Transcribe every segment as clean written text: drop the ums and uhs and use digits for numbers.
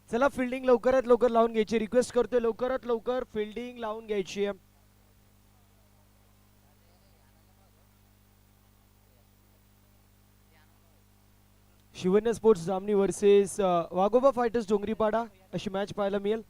चला फिल्डिंग लवकरात लवकर लावून घ्यायची रिक्वेस्ट करतोय, लवकरात लवकर फिल्डिंग लावून घ्यायची आहे. शिवन्य स्पोर्ट्स जामनी वर्सेस वाघोबा फायटर्स डोंगरीपाडा अशी मॅच पाहायला मिळेल.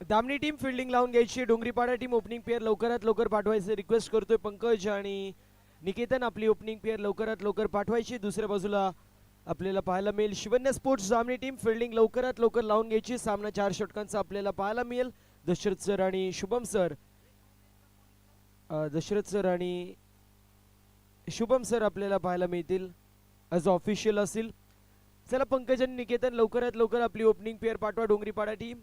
दामनी टीम फिल्डिंग लावून घ्यायची, डोंगरीपाडा टीम ओपनिंग पेअर लवकरात लवकर पाठवायचे रिक्वेस्ट करतोय. पंकज आणि निकेतन आपली ओपनिंग पेअर लवकरात लवकर पाठवायची. दुसऱ्या बाजूला आपल्याला पाहायला मिळेल शिवन्य स्पोर्ट्स जामनी टीम फिल्डिंग लवकरात लवकर लावून घ्यायची. सामना 4 षटकांचा आपल्याला पाहायला मिळेल. दशरथ सर आणि शुभम सर, दशरथ सर आणि शुभम सर आपल्याला पाहायला मिळतील ॲज ऑफिशियल असतील. चला पंकज आणि निकेतन लवकरात लवकर आपली ओपनिंग पेअर पाठवा डोंगरीपाडा टीम.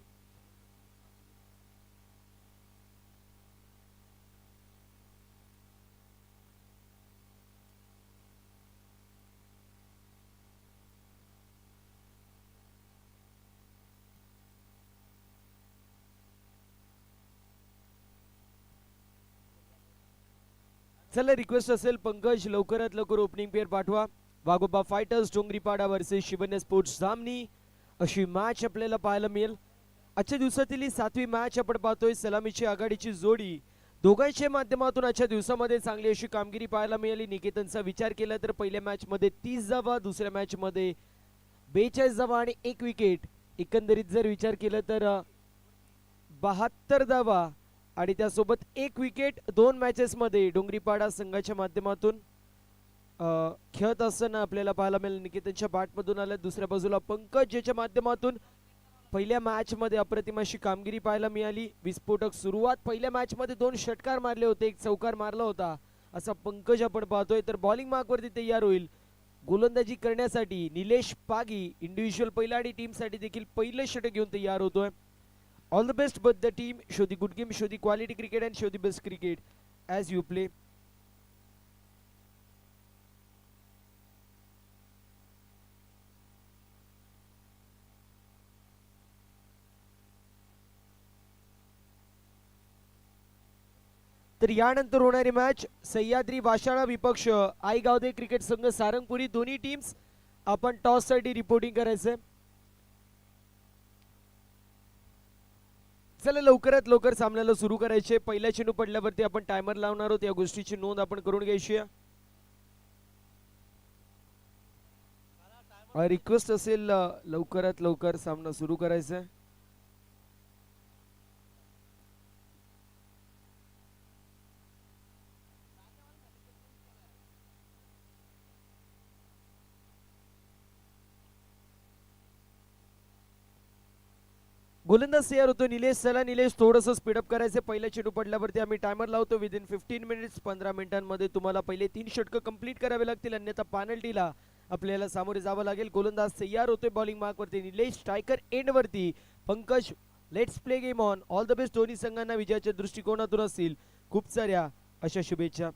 चला रिक्वेस्ट असेल पंकज लवकरात लवकर ओपनिंग पेअर पाठवा. वाघोबा fighters Dongripada versus Shivanya sports जामनी अशी मॅच आपल्याला पाहायला मिळेल. आजच्या दिवसातील ही 7वी मॅच आपण पाहतोय. सलामीची आघाडीची जोडी दोघांच्या माध्यमातून आजच्या दिवसामध्ये चांगली अशी कामगिरी पाहायला मिळाली. निकेतनचा विचार केला तर पहिल्या मॅच मध्ये 30 धावा, दुसऱ्या मॅच मध्ये 42 धावा आणि 1 विकेट. एकंदरीत जर विचार केला तर 72 धावा आणि त्यासोबत 1 विकेट 2 मॅचेस मध्ये डोंगरीपाडा संघाच्या माध्यमातून खेळत असताना आपल्याला पाहायला मिळेल. निकेतनच्या बॅटमधून आल्या. दुसऱ्या बाजूला पंकज ज्याच्या माध्यमातून पहिल्या मॅच मध्ये अप्रतिम अशी कामगिरी पाहायला मिळाली. विस्फोटक सुरुवात, पहिल्या मॅच मध्ये 2 षटकार मारले होते, 1 चौकार मारला होता असा पंकज आपण पाहतोय. तर बॉलिंग मार्क वरती तयार होईल गोलंदाजी करण्यासाठी निलेश पागी. इंडिव्हिज्युअल पहिला आणि टीम साठी देखील पहिले षटक घेऊन तयार होतोय. All the best but the team. Show the good game, show the quality cricket and show the best cricket as you play. तर यानंतर होणारी मॅच सह्याद्री वाशाळा विपक्ष आई गावदे क्रिकेट संघ सारंगपुरी. दोन्ही टीम्स आपण टॉस साठी रिपोर्टिंग करायचंय. चला लवकरात लवकर सामन्याला सुरू करायचे. पहिला चेंडू पडल्यावरती आपण टायमर लावणार आहोत, या गोष्टीची नोंद आपण करून घ्यायची. रिक्वेस्ट असेल लवकरात लवकर सामना सुरू करायचा. गोलंदाज तयार होतो निलेश. चला निलेश थोडंसं स्पीडअप करायचं. पहिला चेंडू पडल्यावरती आम्ही टायमर लावतो. विदिन 15 मिनिट्स 15 मिनिटांमध्ये तुम्हाला पहिले 3 षटकं कंप्लीट करावे लागतील, अन्यथा पेनल्टीला आपल्याला सामोरे जावं लागेल. गोलंदाज तयार होतोय बॉलिंग मार्क वरती निलेश. स्ट्रायकर एंड वरती Pankaj. Let's play game on. All the best. दोन्ही संघांना विजयाच्या दृष्टिकोनातून असतील खूप साऱ्या अशा शुभेच्छा.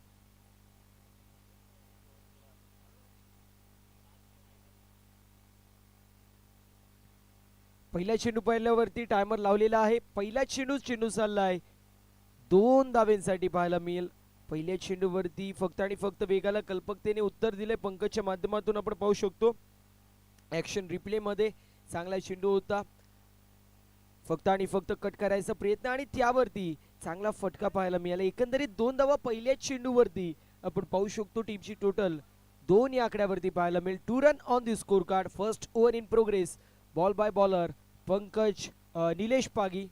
पहिला चेंडू पहिल्यावरती टायमर लावलेला आहे. पहिला चेंडू चाललाय 2 धावेंसाठी पाहायला मिळेल. पहिल्या चेंडूवरती फक्त आणि फक्त वेगाला कल्पकतेने उत्तर दिले पंकजच्या माध्यमातून आपण पाहू शकतो. ऍक्शन रिप्ले मध्ये चांगला चेंडू होता, फक्त आणि फक्त कट करायचा प्रयत्न आणि त्यावरती चांगला फटका पाहायला मिळाला. एकंदरीत 2 धावा पहिल्याच चेंडूवरती आपण पाहू शकतो. टीमची टोटल 2 या आकड्यावरती पाहायला मिळेल. 2 run on the score card. First over in progress. Ball by bowler Pankaj Nilesh Pagi.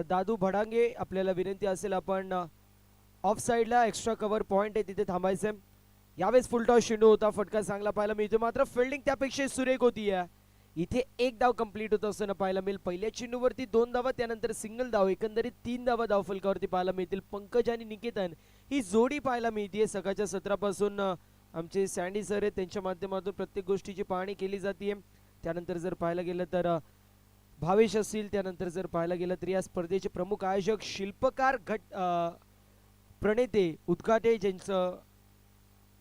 दादू भडांगे आपल्याला विनंती असेल आपण ऑफ साइडला एक्स्ट्रा कव्हर पॉइंट आहे तिथे थांबायचं. यावेळेस फुल टॉस चेंडू होता, फटका चांगला पाहायला मिळतो, मात्र फिल्डिंग त्यापेक्षा सुरेख होती. इथे एक धाव कंप्लीट होत असताना पाहायला मिळेल. पहिल्या चेंडूवरती 2 धावा, त्यानंतर सिंगल धाव, एकंदरीत 3 धावा धावफलकावरती पाहायला मिळतील. पंकज आणि निकेतन ही जोडी पाहायला मिळते. सकाळच्या सत्रापासून आमचे सँडी सर आहेत, त्यांच्या माध्यमातून प्रत्येक गोष्टीची पाहणी केली जाते. त्यानंतर जर पाहायला गेलं तर भावेश असतील, त्यानंतर जर पाहायला गेलं तर या स्पर्धेचे प्रमुख आयोजक, शिल्पकार, प्रणेते, उद्घाटे, ज्यांचं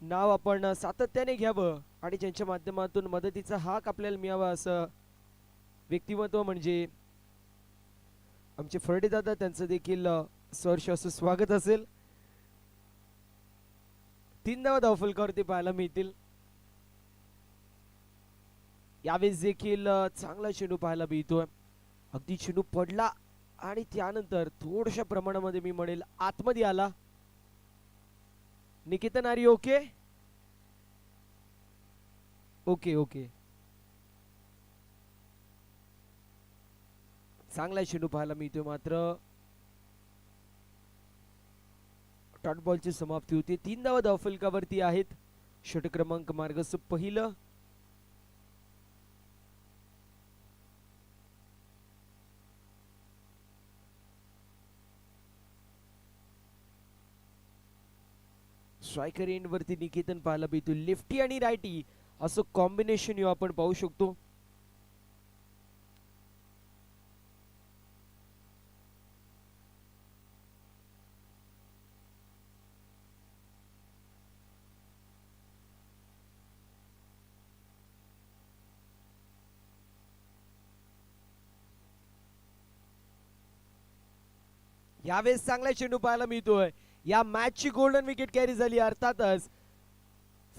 नाव आपण सातत्याने घ्यावं आणि ज्यांच्या माध्यमातून मदतीचा हाक आपल्याला मिळावा असं व्यक्तिमत्व म्हणजे आमचे फर्डे दादा, त्यांचं देखील सहर्ष असं स्वागत असेल. 3 धावा धावफलकावरती पाहायला मिळतील. यावेळेस देखील चांगला चेंडू पाहायला मिळतोय. अगदी चेंडू पडला आणि त्यानंतर थोड्याशा प्रमाणामध्ये मी म्हणेल आतमध्ये आला. Niketan, are you okay? Okay okay. चांगला चेंडू पाहायला मिळतोय. मात्र डॉट बॉलची समाप्ती होती. 3 धावा धावफलकावरती आहेत. षटक क्रमांक मार्गस्थ पहिलं. स्ट्रायकर एंड वरती निकेतन पाहायला मिळतो. लेफ्टी आणि रायटी असं कॉम्बिनेशन आपण पाहू शकतो. यावेळेस चांगला चेंडू पाहायला मिळतोय. या मॅचची गोल्डन विकेट कॅरी झाली. अर्थातच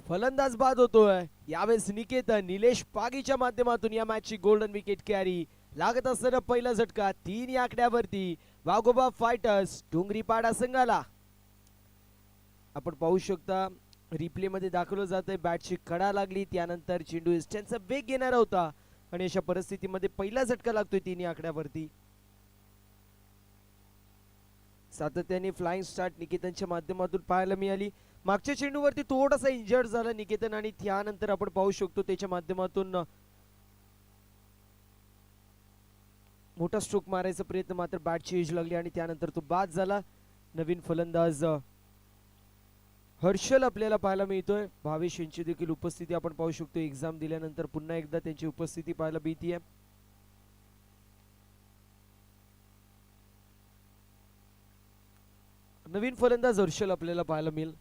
फलंदाज बाद होतोय. यावेळेस निकेतन, निलेश पागीच्या माध्यमातून या मॅचची गोल्डन विकेट कॅरी. लागत असताना पहिला झटका 3 या आकड्यावरती वाघोबा फायटर्स डोंगरीपाडा संघाला. आपण पाहू शकता रिप्ले मध्ये दाखवलं जातंय. बॅटची कडा लागली, त्यानंतर चेंडू इस्टनचा वेग घेणारा होता आणि अशा परिस्थितीमध्ये पहिला झटका लागतोय 3 या आकड्यावरती. सातत्याने फ्लाइंग स्टार्ट निकेतनच्या माध्यमातून पाहायला मिळाली. मागच्या चेंडूवरती थोडासा इंजर्ड झाला निकेतन आणि त्यानंतर आपण पाहू शकतो त्याच्या माध्यमातून मोठा स्ट्रोक मारायचा प्रयत्न, मात्र बॅटची एज लागली आणि त्यानंतर तो बाद झाला. नवीन फलंदाज हर्षल आपल्याला पाहायला मिळतोय. भावेश यांची देखील उपस्थिती आपण पाहू शकतो. एक्झाम दिल्यानंतर पुन्हा एकदा त्यांची उपस्थिती पाहायला मिळतीये. नवीन फलंदाज हर्षल आपल्याला पाहायला मिळेल.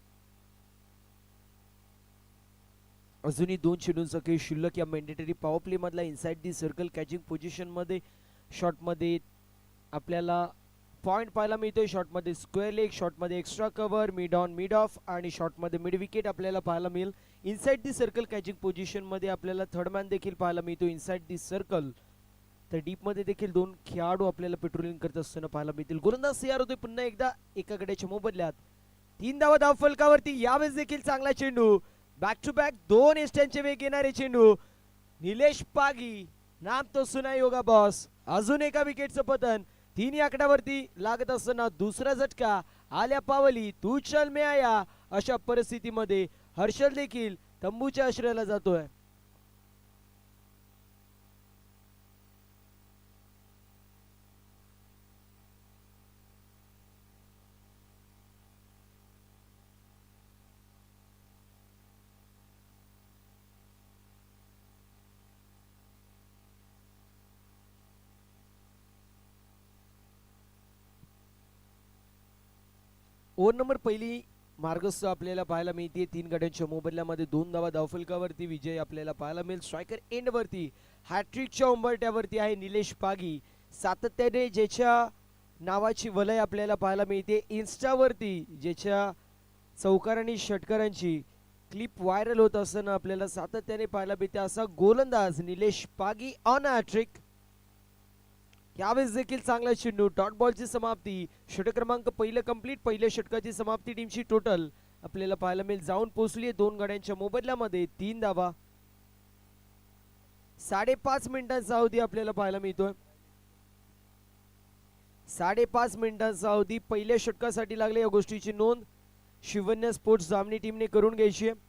अजूनही 2 चेंडूंचा खेळ शिल्लक. या मॅन्डेटरी पॉवर प्ले मधला inside the circle catching position मध्ये शॉट मध्ये आपल्याला पॉइंट पाहायला मिळतोय. शॉट मध्ये स्क्वेअर लेग, शॉट मध्ये extra cover, mid on, mid of आणि शॉट मध्ये मिड विकेट आपल्याला पाहायला मिळेल. Inside the circle catching position मध्ये आपल्याला थर्ड मॅन देखील पाहायला मिळतो. इनसाइड दी सर्कल तर डीप मध्ये देखील 2 खेळाडू आपल्याला पेट्रोलिंग करत असताना पाहायला मिळतील. गोलंदाज तयार होतोय पुन्हा एकदा एका गड्याच्या मोबदल्यात. 3 धावा धावफलकावरती. यावेळेस देखील चांगला चेंडू. बॅक टू बॅक 2 एस्टनचे वेग येणारे चेंडू. निलेश पागी, नाम तो सुनाई होगा बॉस. अजून एका विकेटचं पतन. 3 या आकड्यावरती लागत असताना दुसरा झटका. आल्या पावली तू चल मे आया. अशा परिस्थितीमध्ये हर्षल देखील तंबूच्या आश्रयाला जातोय. ओव्हर नंबर पहिली मार्गस्थ आपल्याला पाहायला मिळते. 3 गड्यांच्या मोबदल्यामध्ये 2 धावा धावफलकावरती विजय आपल्याला पाहायला मिळेल. स्ट्रायकर एंड वरती हॅट्रिकच्या उंबरट्यावरती आहे निलेश पागी. सातत्याने ज्याच्या नावाची वलय आपल्याला पाहायला मिळते इन्स्टावरती, ज्याच्या चौकार आणि षटकारांची क्लिप व्हायरल होत असताना आपल्याला सातत्याने पाहायला मिळते असा गोलंदाज निलेश पागी ऑन हॅट्रिक. यावेळेस देखील चांगला चेंडू. डॉट बॉलची समाप्ती. षटक क्रमांक पहिलं कंप्लीट. पहिल्या षटकाची समाप्ती टीमची टोटल आपल्याला पाहायला मिळेल जाऊन पोहोचली 2 गड्यांच्या मोबदल्यामध्ये 3 धावा. 5.5 मिनिटांचा अवधी आपल्याला पाहायला मिळतोय. 5.5 मिनिटांचा अवधी पहिल्या षटकासाठी लागले. या गोष्टीची नोंद शिवन्य स्पोर्ट्स जामनी टीमने करून घ्यायची आहे.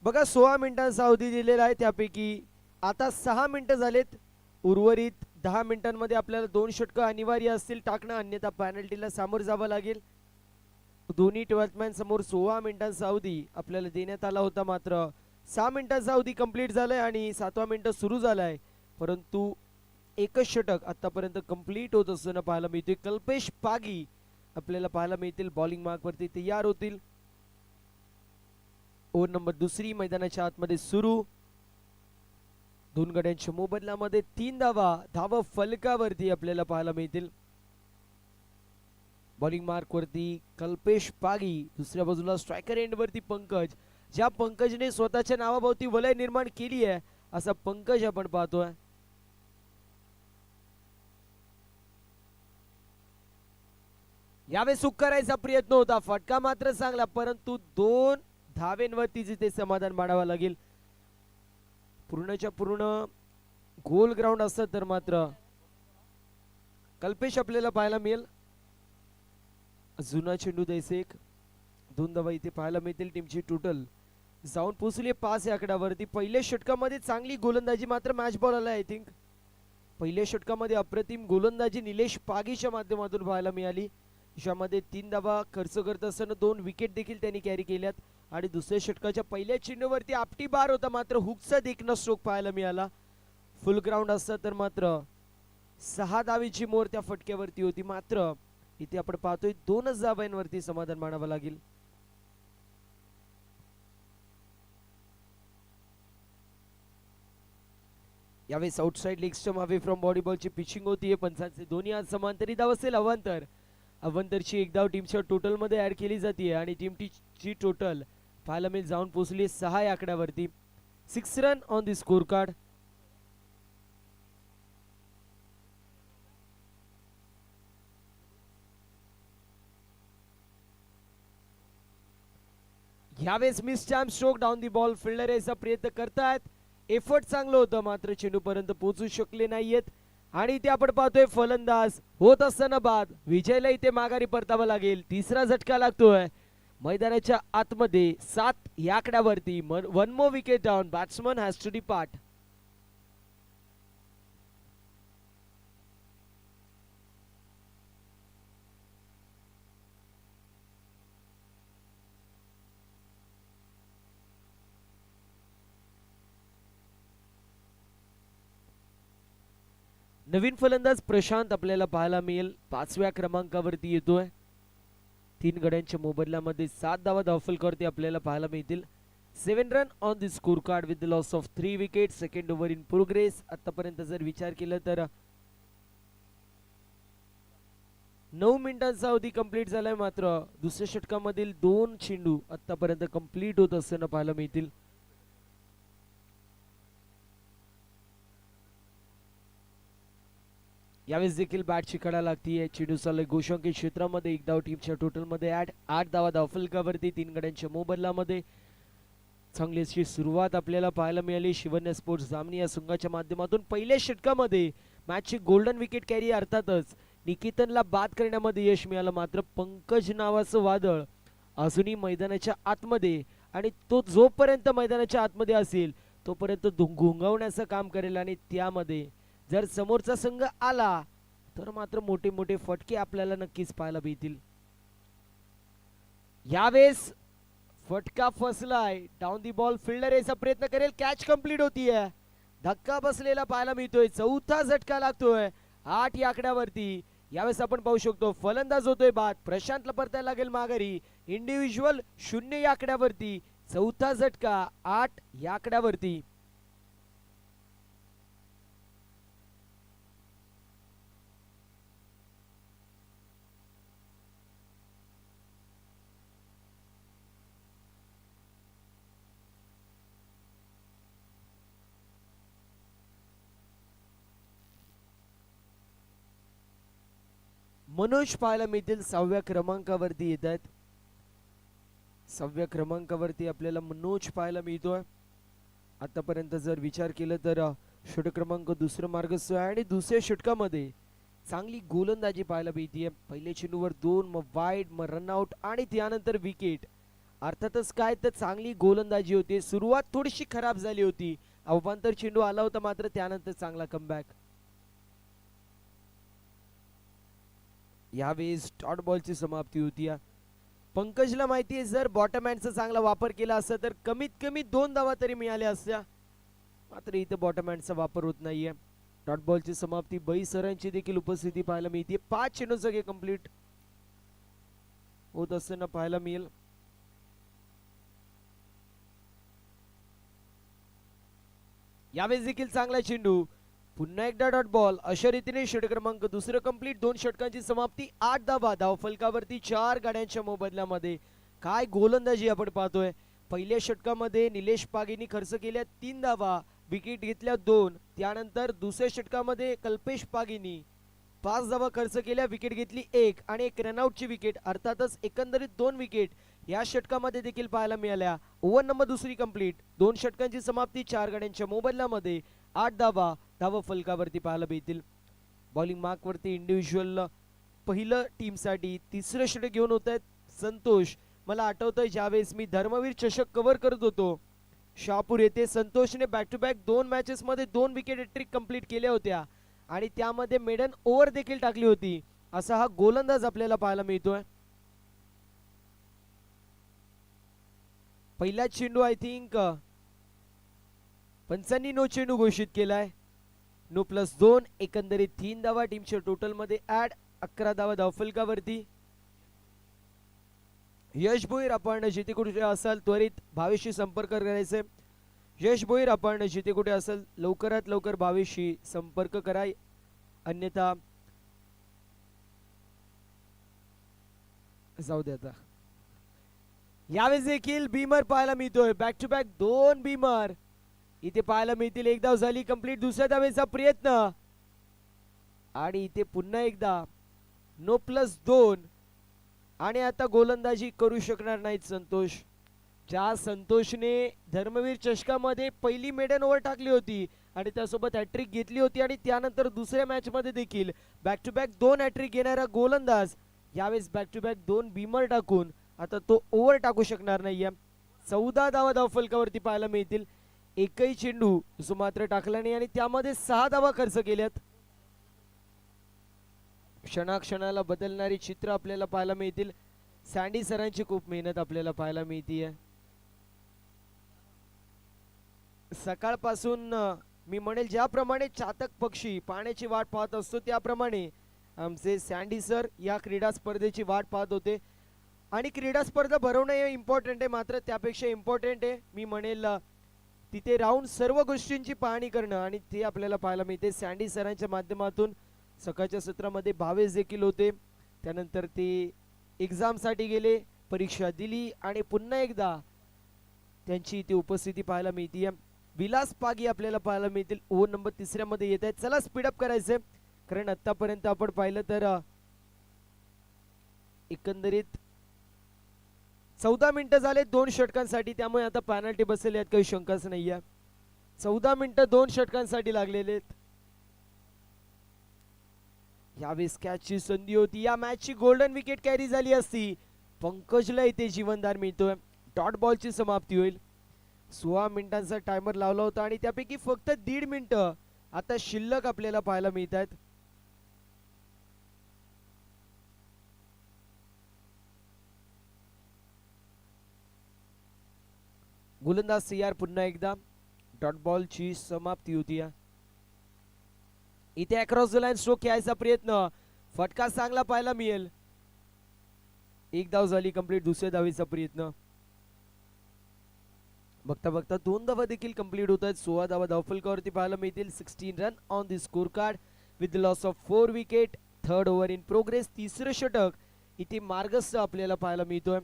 बघा 16 मिनिटांचा अवधी दिलेला आहे, त्यापैकी आता 6 मिनिटं झालेत. उर्वरित 10 मिनिटांमध्ये आपल्याला 2 षटकं अनिवार्य असतील टाकणं, अन्यथा पॅनल्टीला सामोरं जावं लागेल. दोन्ही 12th मॅन समोर 16 मिनिटांचा अवधी आपल्याला देण्यात आला होता, मात्र 6 मिनिटांचा अवधी कंप्लीट झालाय आणि 7वा मिनिट सुरू झालाय, परंतु एकच षटक आतापर्यंत कंप्लीट होत असताना पाहायला मिळते. कल्पेश पागी आपल्याला पाहायला मिळतील बॉलिंग मार्क वरती तयार होतील. ओव्हर नंबर दुसरी मैदानाच्या आतमध्ये सुरू. दोन गड्यांच्या मोबदल्यामध्ये 3 धावा फलकावरती आपल्याला पाहायला मिळतील. बॉलिंग मार्क वरती कल्पेश पागी, दुसऱ्या बाजूला स्ट्रायकर एंड वरती पंकज. ज्या पंकजने स्वतःच्या नावाभोवती वलय निर्माण केली आहे असा पंकज आपण पाहतोय. यावेळी सुख करायचा प्रयत्न होता, फटका मात्र चांगला, परंतु 2 धावेंवरती जिथे समाधान मानावं लागेल. पूर्णच्या पूर्ण गोल ग्राउंड असतं तर मात्र कल्पेश आपल्याला पाहायला मिळेल. जुना चेंडू द्यायचे एक 2 धावा इथे पाहायला मिळतील. टीमची टोटल जाऊन पोहोचली 5 या आकड्यावरती. पहिल्या षटकामध्ये चांगली गोलंदाजी मात्र मॅच बॉल आला. आय थिंक पहिल्या षटकामध्ये अप्रतिम गोलंदाजी निलेश पागीच्या माध्यमातून पाहायला मिळाली. ज्यामध्ये 3 धावा खर्च करत असताना 2 विकेट देखील त्यांनी कॅरी केल्यात. आणि दुसऱ्या षटकाच्या पहिल्या चेंडूवरती आपटी बार होता, मात्र हुकचा देखणं स्ट्रोक पाहायला मिळाला. फुल ग्राउंड असतं तर मात्र 6 धावेची मोर त्या फटक्यावरती होती, मात्र इथे आपण पाहतोय 2च धावांवरती समाधान मानावं लागेल. यावेळेस outside leg stump away from body बॉलची पिचिंग होतीये. पंचांचे दोन्ही आज समांतरी धाव असेल. अवंतरची एक धाव टीमच्या टोटल मध्ये ऍड केली जाते आणि टीमची टोटल पाहायला मिळेल जाऊन पोहोचली 6 या आकड्यावरती. 6 run on the score card. यावेळेस mistimed stroke down the ball. Fielder यायचा प्रयत्न करतायत. एफर्ट चांगलं होतं, मात्र चेंडू पर्यंत पोहोचू शकले नाहीयेत. आणि इथे आपण पाहतोय फलंदाज होत असताना बाद. विजयला इथे माघारी परतावं लागेल. तिसरा झटका लागतोय मैदानाच्या आतमध्ये. 7 या आकड्यावरती. 1 more wicket down. Batsman has to depart. नवीन फलंदाज प्रशांत आपल्याला पाहायला मिळेल. 5व्या क्रमांकावरती येतोय. 3 गड्यांच्या मोबदल्यामध्ये 7 धावा धावफलकावरती आपल्याला पाहायला मिळतील. 7 run on the score card with the loss of 3 wicket. Second over in progress. आतापर्यंत जर विचार केला तर 9 मिनिटांचा अवधी कंप्लीट झालाय, मात्र दुसऱ्या षटकामधील 2 चेंडू आतापर्यंत कंप्लीट होत असताना पाहायला मिळतील. यावेळेस देखील बॅटची कडा लागतीये. चेंडू चाललाय गोशांकित क्षेत्रामध्ये. एक धाव टीमच्या टोटल मध्ये ऍड. 8 धावा धावफलकावरती 3 गड्यांच्या मोबदल्यामध्ये. चांगली अशी सुरुवात आपल्याला पाहायला मिळाली शिवन्य स्पोर्ट्स जामनी या संघाच्या माध्यमातून. पहिल्या षटकामध्ये मॅचची गोल्डन विकेट कॅरी अर्थातच निकेतनला बाद करण्यामध्ये यश मिळालं, मात्र पंकज नावाचं वादळ अजूनही मैदानाच्या आतमध्ये, आणि तो जोपर्यंत मैदानाच्या आतमध्ये असेल तोपर्यंत घुंगवण्याचं काम करेल. आणि त्यामध्ये जर समोरचा संघ आला तर मात्र मोठे मोठे फटके आपल्याला नक्कीच पाहायला मिळतील. यावेळेस फटका फसलाय. Down the ball. फिल्डर याचा प्रयत्न करेल. कॅच कंप्लीट होतीये. धक्का बसलेला पाहायला मिळतोय. 4था झटका लागतोय 8 या आकड्यावरती. यावेळेस आपण पाहू शकतो फलंदाज होतोय बाद. प्रशांतला परतायला लागेल माघारी. इंडिव्हिज्युअल 0 या आकड्यावरती. 4था झटका 8 या आकड्यावरती. मनोज पाहायला मिळतील 6व्या क्रमांकावरती येत आहेत. 6व्या क्रमांकावरती आपल्याला मनोज पाहायला मिळतोय. आतापर्यंत जर विचार केला तर षटक क्रमांक दुसरं मार्गस्थ आहे आणि दुसऱ्या षटकामध्ये चांगली गोलंदाजी पाहायला मिळतीये. पहिल्या चेंडूवर 2, मग वाईड, मग रनआउट आणि त्यानंतर विकेट. अर्थातच काय तर चांगली गोलंदाजी होती. सुरुवात थोडीशी खराब झाली होती, अवांतर चेंडू आला होता, मात्र त्यानंतर चांगला कमबॅक. यावेळेस डॉट बॉलची समाप्ती होती. पंकजला माहिती आहे जर बॉटम हँडचा चांगला वापर केला असता तर कमीत कमी 2 धावा तरी मिळाल्या असत्या, मात्र इथे बॉटम हँडचा वापर होत नाहीये. डॉट बॉलची समाप्ती. बई सरांची देखील उपस्थिती पाहायला मिळते. 5 चेंडू सगळे कंप्लीट होत असताना पाहायला मिळेल. यावेळेस देखील चांगला चेंडू. पुन्हा एकदा डॉट बॉल. अशा रीतीने षटक क्रमांक दुसरं कंप्लीट. 2 षटकांची समाप्ती. 8 धावा धावफलकावरती 4 गाड्यांच्या मोबदल्यामध्ये. काय गोलंदाजी आपण पाहतोय. पहिल्या षटकामध्ये निलेश पागेनी खर्च केल्या 3 धावा, विकेट घेतल्या 2. त्यानंतर दुसऱ्या षटकामध्ये कल्पेश पागेनी 5 धावा खर्च केल्या, विकेट घेतली 1 आणि एक रनआउटची विकेट. अर्थातच एकंदरीत 2 विकेट या षटकामध्ये देखील पाहायला मिळाल्या. ओव्हर नंबर दुसरी कंप्लीट. 2 षटकांची समाप्ती. 4 गाड्यांच्या मोबदल्यामध्ये 8 धावा धाव फलकावरती पाहायला मिळतील. बॉलिंग मार्कवरती इंडिव्हिज्युअल पहिलं टीमसाठी तिसरं षटक घेऊन होत आहेत संतोष. मला आठवतंय ज्यावेळेस मी धर्मवीर चषक कव्हर करत होतो शहापूर येथे, संतोषने बॅक टू बॅक 2 मॅचेस मध्ये 2 विकेट हॅट्रिक कंप्लीट केल्या होत्या आणि त्यामध्ये मेडन ओव्हर देखील टाकली होती. असा हा गोलंदाज आपल्याला पाहायला मिळतोय. पहिला चेंडू आय थिंक पंचांनी नो चेंडू घोषित केलाय. नो +2. एकंदरीत 3 धावा टीमच्या टोटल मध्ये ऍड. 11 धावा धावफलकावरती. यश भोईर, आपण जिथे कुठे असाल त्वरित भावेशशी संपर्क करायचे. यश भोईर, आपण जिथे कुठे असाल लवकरात लवकर भावेशशी संपर्क करा, अन्यथा जाऊ दे. आता यावेळेस देखील बीमर पाहायला मिळतोय. बॅक टू बॅक 2 बीमर इथे पाहायला मिळतील. 1 धाव झाली कंप्लीट. दुसऱ्या धावेचा प्रयत्न आणि इथे पुन्हा एकदा नो +2 आणि आता गोलंदाजी करू शकणार नाहीत संतोष. ज्या संतोषने धर्मवीर चषकामध्ये पहिली मेडन ओव्हर टाकली होती आणि त्यासोबत हॅट्रिक घेतली होती आणि त्यानंतर दुसऱ्या मॅच मध्ये देखील बॅक टू बॅक 2 हॅट्रिक घेणारा गोलंदाज यावेळेस बॅक टू बॅक 2 बीमर टाकून आता तो ओव्हर टाकू शकणार नाहीये. 14 धावा धावफलकावरती पाहायला मिळतील. एकही चेंडू जो मात्र टाकला नाही आणि त्यामध्ये 6 धावा खर्च केल्यात. क्षणाक्षणाला बदलणारी चित्र आपल्याला पाहायला मिळतील. सँडी सरांची खूप मेहनत आपल्याला पाहायला मिळतीये. सकाळपासून मी म्हणेल ज्याप्रमाणे चातक पक्षी पाण्याची वाट पाहत असतो त्याप्रमाणे आमचे सँडी सर या क्रीडा स्पर्धेची वाट पाहत होते. आणि क्रीडा स्पर्धा भरवणं हे इम्पॉर्टंट आहे, मात्र त्यापेक्षा इम्पॉर्टंट आहे मी म्हणेल तिथे राहून सर्व गोष्टींची पाहणी करणं आणि ते आपल्याला पाहायला मिळते. सँडी सरांच्या माध्यमातून सकाळच्या सत्रामध्ये भावेश देखील होते. त्यानंतर ते एक्झामसाठी गेले, परीक्षा दिली आणि पुन्हा एकदा त्यांची इथे उपस्थिती पाहायला मिळते. विलास पागी आपल्याला पाहायला मिळतील. ओव्हर नंबर 3 मध्ये येत आहेत. चला स्पीडअप करायचंय कारण आतापर्यंत आपण पाहिलं तर एकंदरीत 14 मिनिटं झाले 2 षटकांसाठी, त्यामुळे आता पॅनल्टी बसेल यात काही शंकाच नाहीये. 14 मिनिटं 2 षटकांसाठी लागलेले आहेत. यावेळेस कॅचची संधी होती. या मॅचची गोल्डन विकेट कॅरी झाली असती. पंकजला इथे जीवनदान मिळतोय. डॉट बॉलची समाप्ती होईल. 16 मिनिटांचा टायमर लावला होता आणि त्यापैकी फक्त 1.5 मिनिटं आता शिल्लक आपल्याला पाहायला मिळत आहेत. गोलंदाज CR पुन्हा एकदा. डॉट बॉलची समाप्ती होती. इथे अक्रॉस द लाईन स्ट्रोक खेळायचा प्रयत्न. फटका चांगला पाहायला मिळेल. 1 धाव झाली कंप्लीट. दुसऱ्या धावेचा प्रयत्न. बघता बघता 2 धावा देखील कंप्लीट होत आहेत. 16 धावा धावफलकावरती पाहायला मिळतील. 16 run on the score card with loss of 4 wicket. 3rd over in progress. तिसरं षटक इथे मार्गस्थ आपल्याला पाहायला मिळतोय.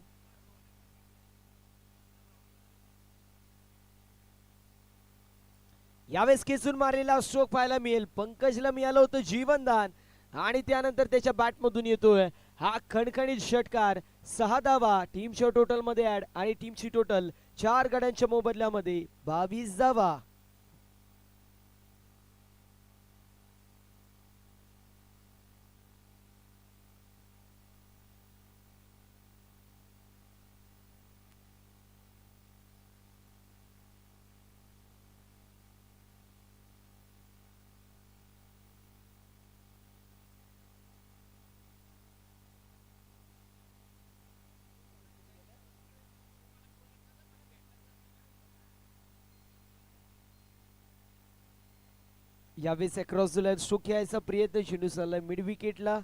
यावेळेस खेचून मारलेला स्ट्रोक पाहायला मिळेल. पंकजला मिळालं होतं जीवनदान आणि त्यानंतर त्याच्या बॅटमधून येतोय हा खणखणीत षटकार. 6 धावा टीमच्या टोटल मध्ये ऍड आणि टीमची टोटल 4 गड्यांच्या मोबदल्यामध्ये 22 धावा. यावेळेस अक्रॉस द लाईन स्ट्रोक घ्यायचा प्रयत्न, चेंडू चाललाय मिड विकेटला.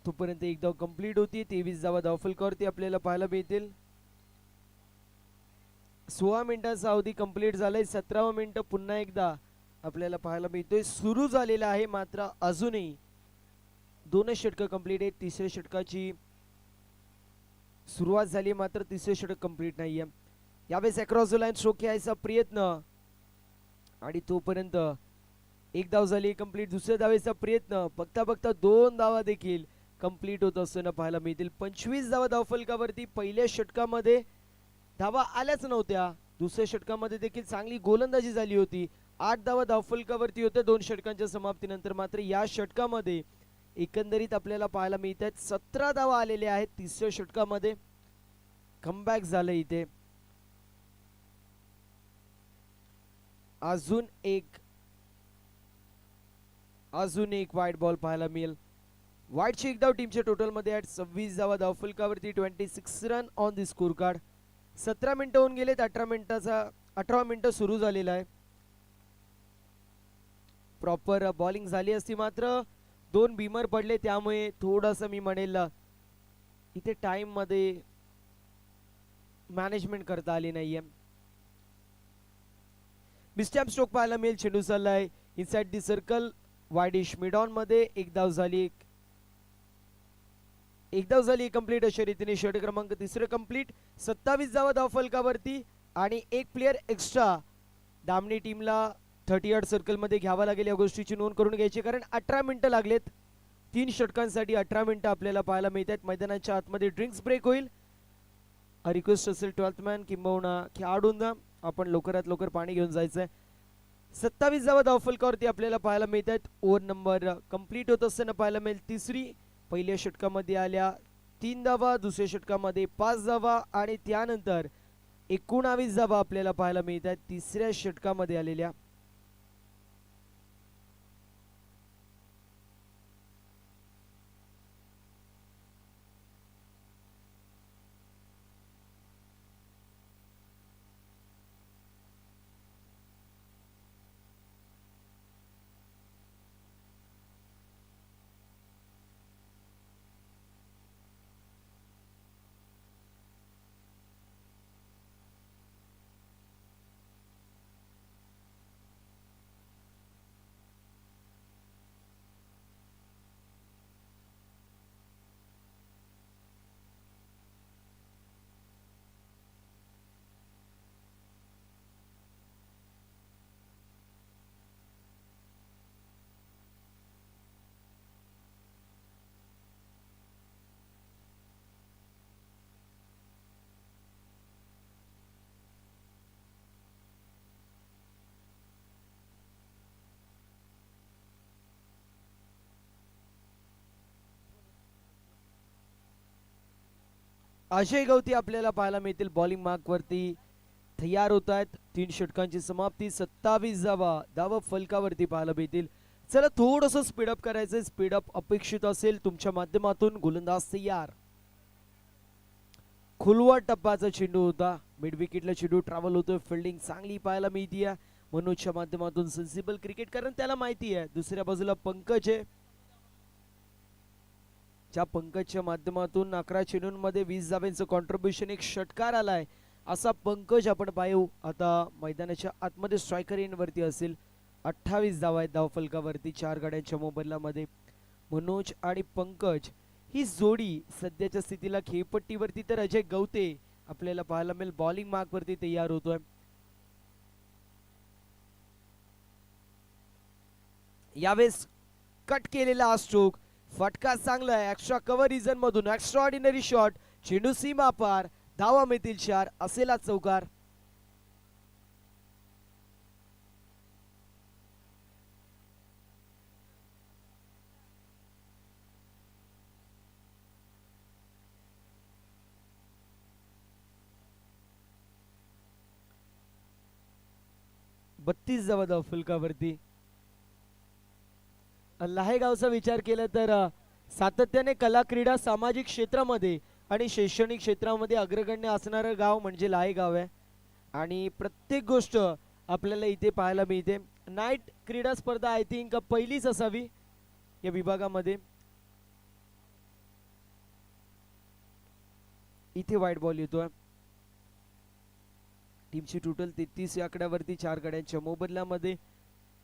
तोपर्यंत एक धाव कंप्लीट होती. 23 धावा धावफलकावरती आपल्याला पाहायला मिळतील. 16 मिनिटांचा अवधी कंप्लीट झालाय. 17वा मिनिट पुन्हा एकदा आपल्याला पाहायला मिळतोय. सुरू झालेला आहे मात्र अजूनही 2 षटकं कंप्लीट आहेत. तिसऱ्या षटकाची सुरुवात झाली मात्र तिसरे षटक कंप्लीट नाहीये. यावेळेस अक्रॉस द लाईन स्ट्रोक घ्यायचा प्रयत्न आणि तोपर्यंत एक धाव झाली कंप्लीट. दुसऱ्या धावेचा प्रयत्न, बघता बघता 2 धावा देखील कंप्लीट होत असताना पाहायला मिळतील. 25 धावा धावफलकावरती. पहिल्या षटकामध्ये धावा आल्याच नव्हत्या. दुसऱ्या षटकामध्ये देखील चांगली गोलंदाजी झाली होती. 8 धावा धावफलकावरती होत्या 2 षटकांच्या समाप्तीनंतर. मात्र या षटकामध्ये एकंदरीत आपल्याला पाहायला मिळतात 17 धावा आलेल्या आहेत. तिसऱ्या षटकामध्ये कमबॅक झालं इथे. अजून एक वाईट बॉल पाहायला मिळेल. वाईटची एक धाव टीमच्या टोटल मध्ये आहेत. 26 धावा धावफलकावरती. 26 run on the score card. 17 मिनिटं होऊन गेलेत. 18 मिनिटं सुरू झालेला आहे. प्रॉपर बॉलिंग झाली असती मात्र 2 बीमर पडले, त्यामुळे थोडंसं मी म्हणेल इथे टाइम मध्ये मॅनेजमेंट करता आली नाहीये. मिस्टॅप स्ट्रोक पाहायला मिळेल. चेंडू चाललाय inside the circle widish mid on मध्ये. एक धाव झाली कंप्लीट. अशा रीतीने षटक क्रमांक तिसरे कंप्लीट. 27 धावा धावफलकावरती आणि एक प्लेयर एक्स्ट्रा दामणी टीमला 30 यार्ड सर्कल मध्ये घ्यावा लागेल. या गोष्टीची नोंद करून घ्यायची कारण 18 मिनिटं लागलेत 3 षटकांसाठी. 18 मिनिटं आपल्याला पाहायला मिळतात. मैदानाच्या आतमध्ये ड्रिंक्स ब्रेक होईल. रिक्वेस्ट असेल 12th मॅन किंबहुना खेळाडूंना आपण लवकरात लवकर पाणी घेऊन जायचंय. 27 धावा धावफलकावरती आपल्याला पाहायला मिळतात. ओव्हर नंबर कंप्लीट होत असताना पाहायला मिळेल तिसरी. पहिल्या षटकामध्ये आल्या 3 धावा, दुसऱ्या षटकामध्ये 5 धावा आणि त्यानंतर 19 धावा आपल्याला पाहायला मिळतात तिसऱ्या षटकामध्ये आलेल्या. अजय गवती आपल्याला पाहायला मिळतील बॉलिंग मार्क वरती तयार होत आहेत. 3 षटकांची समाप्ती. 27 धावा फलकावरती पाहायला मिळतील. चला थोडंसं स्पीडअप करायचं. स्पीडअप अपेक्षित असेल तुमच्या माध्यमातून. गोलंदाज तयार. खुलवा टप्प्याचा चेंडू होता. मिड विकेटला चेंडू ट्रॅव्हल होतोय. फिल्डिंग चांगली पाहायला मिळतीये मनोजच्या माध्यमातून. सेन्सिबल क्रिकेट कारण त्याला माहिती आहे. दुसऱ्या बाजूला पंकज आहे. ज्या पंकजच्या माध्यमातून 11 चेंडूंमध्ये 20 धावांचं कॉन्ट्रीब्युशन, एक षटकार आलाय असा पंकज आपण पाहू. आता मैदानाच्या आतमध्ये स्ट्रायकर एंड वरती असेल. 28 धावा आहेत धावफलकावरती 4 गाड्यांच्या मोबदल्यामध्ये. मनोज आणि पंकज ही जोडी सध्याच्या स्थितीला खेळपट्टीवरती तर अजय गवते आपल्याला पाहायला मिळेल बॉलिंग मार्क वरती तयार होतोय. यावेळेस कट केलेला हा स्ट्रोक. फटका चांगला आहे. एक्स्ट्रा कव्हर रिजन मधून एक्स्ट्रा ऑर्डिनरी शॉट. चेंडू सीमा पार. धावा मिळतील 4. असेला चौकार. बत्तीस धावा धावफलकावरती. लाहेगावचा विचार केला तर सातत्याने कला क्रीडा सामाजिक क्षेत्रामध्ये आणि शैक्षणिक क्षेत्रामध्ये अग्रगण्य असणारं गाव म्हणजे लाहे गाव आहे. आणि प्रत्येक गोष्ट आपल्याला इथे पाहायला मिळते. नाईट क्रीडा स्पर्धा आय थिंक पहिलीच असावी या विभागामध्ये. इथे व्हाईट बॉल येतोय. टीमची टोटल 33 या आकड्यावरती 4 गड्यांच्या मोबदल्यामध्ये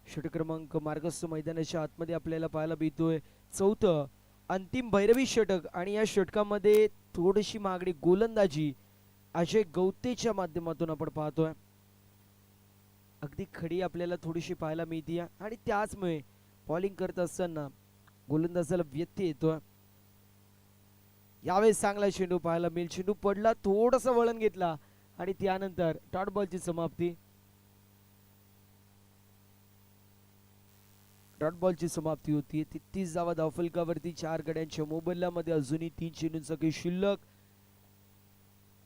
षटक क्रमांक मार्गस्थ मैदानाच्या आतमध्ये आपल्याला पाहायला मिळतोय. चौथं अंतिम भैरवी षटक आणि या षटकामध्ये थोडीशी मागणी गोलंदाजी अजय गवतेच्या माध्यमातून आपण पाहतोय. अगदी खडी आपल्याला थोडीशी पाहायला मिळते आणि त्याचमुळे बॉलिंग करत असताना गोलंदाजाला व्यत्यय येतोय. यावेळेस चांगला चेंडू पाहायला मिळेल. चेंडू पडला, थोडासा वळण घेतला आणि त्यानंतर डॉट बॉलची समाप्ती. डॉट बॉलची समाप्ती होती. 33 धावा धावफलकावरती 4 गड्यांच्या मोबदल्यामध्ये अजूनही 3 चेंडूंचा काही शिल्लक.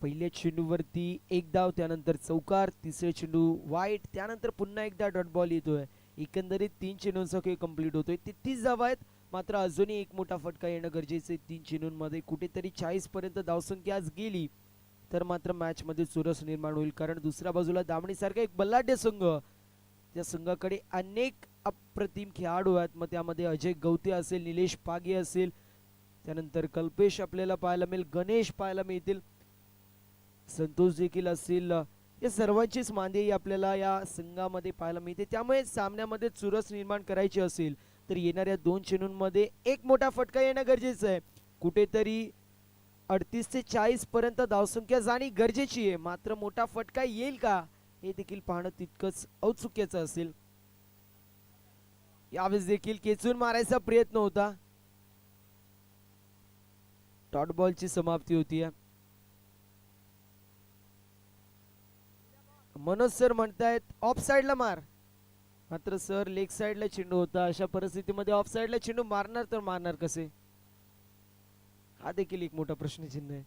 पहिल्या चेंडूवरती 1 धाव, त्यानंतर चौकार, तिसरे चेंडू वाईट, त्यानंतर पुन्हा एकदा डॉट बॉल येतोय. एकंदरीत 3 चेंडूंचा खेळ कंप्लीट होतोय. 33 धावा आहेत, मात्र अजूनही एक मोठा फटका येणं गरजेचं आहे. 3 चेंडूंमध्ये कुठेतरी 40 पर्यंत धावसंख्या आज गेली तर मात्र मॅच मध्ये चुरस निर्माण होईल. कारण दुसऱ्या बाजूला दामणीसारखा एक बलाढ्य संघ, त्या संघाकडे अनेक अप्रतिम खेळाडू आहेत. मग त्यामध्ये अजय गवते असेल, निलेश पागे असेल, त्यानंतर कल्पेश आपल्याला पाहायला मिळेल, गणेश पाहायला मिळतील, संतोष देखील असतील. या सर्वांचीच मांदी आपल्याला या संघामध्ये पाहायला मिळते. त्यामुळे सामन्यामध्ये चुरस निर्माण करायची असेल तर येणाऱ्या 2 चेंडूंमध्ये एक मोठा फटका येणं गरजेचं आहे. कुठेतरी 38 ते 40 पर्यंत धावसंख्या जाणी गरजेची आहे, मात्र मोठा फटका येईल का हे देखील पाहणं तितकंच औत्सुक्याचं असेल. यावेळेस देखील केचून मारायचा प्रयत्न होता. डॉट बॉलची समाप्ती होती. मनोज सर म्हणतायत ऑफ साइडला मार, मात्र सर लेग साइडला चेंडू होता. अशा परिस्थितीमध्ये ऑफ साइडला चेंडू मारणार तर मारणार कसे, हा देखील एक मोठा प्रश्नचिन्ह आहे.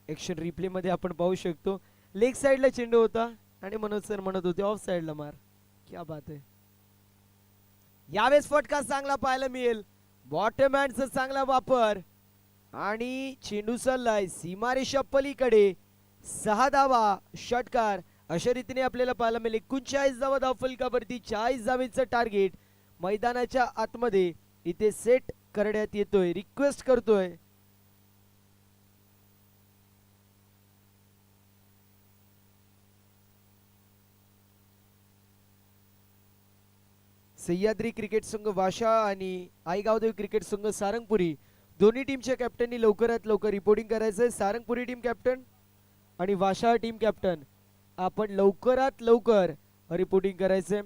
एक्शन रिप्ले मध्ये आपण पाहू शकतो लेग साइडला चेंडू होता आणि मनोज सर म्हणत होते ऑफ साइडला मार. क्या बात आहे. यावेळेस फटका चांगला पाहायला मिळेल. बॉटम हँडचा चांगला वापर आणि चेंडू चाललाय सीमारेषा पलीकडे. 6 धावा, षटकार अशा रीतीने आपल्याला पाहायला मिळेल. 39 धावा धावफलकावरती 40 धावेचं टार्गेट मैदानाच्या आतमध्ये इथे सेट करण्यात येतोय. रिक्वेस्ट करतोय सह्याद्री क्रिकेट संघ वाशा आणि आईगावदेव क्रिकेट संघ सारंगपुरी, दोन्ही टीमच्या कॅप्टननी लवकरात लवकर रिपोर्टिंग करायचंय. सारंगपुरी टीम कॅप्टन आणि वाशा टीम कॅप्टन आपण लवकरात लवकर रिपोर्टिंग करायचंय.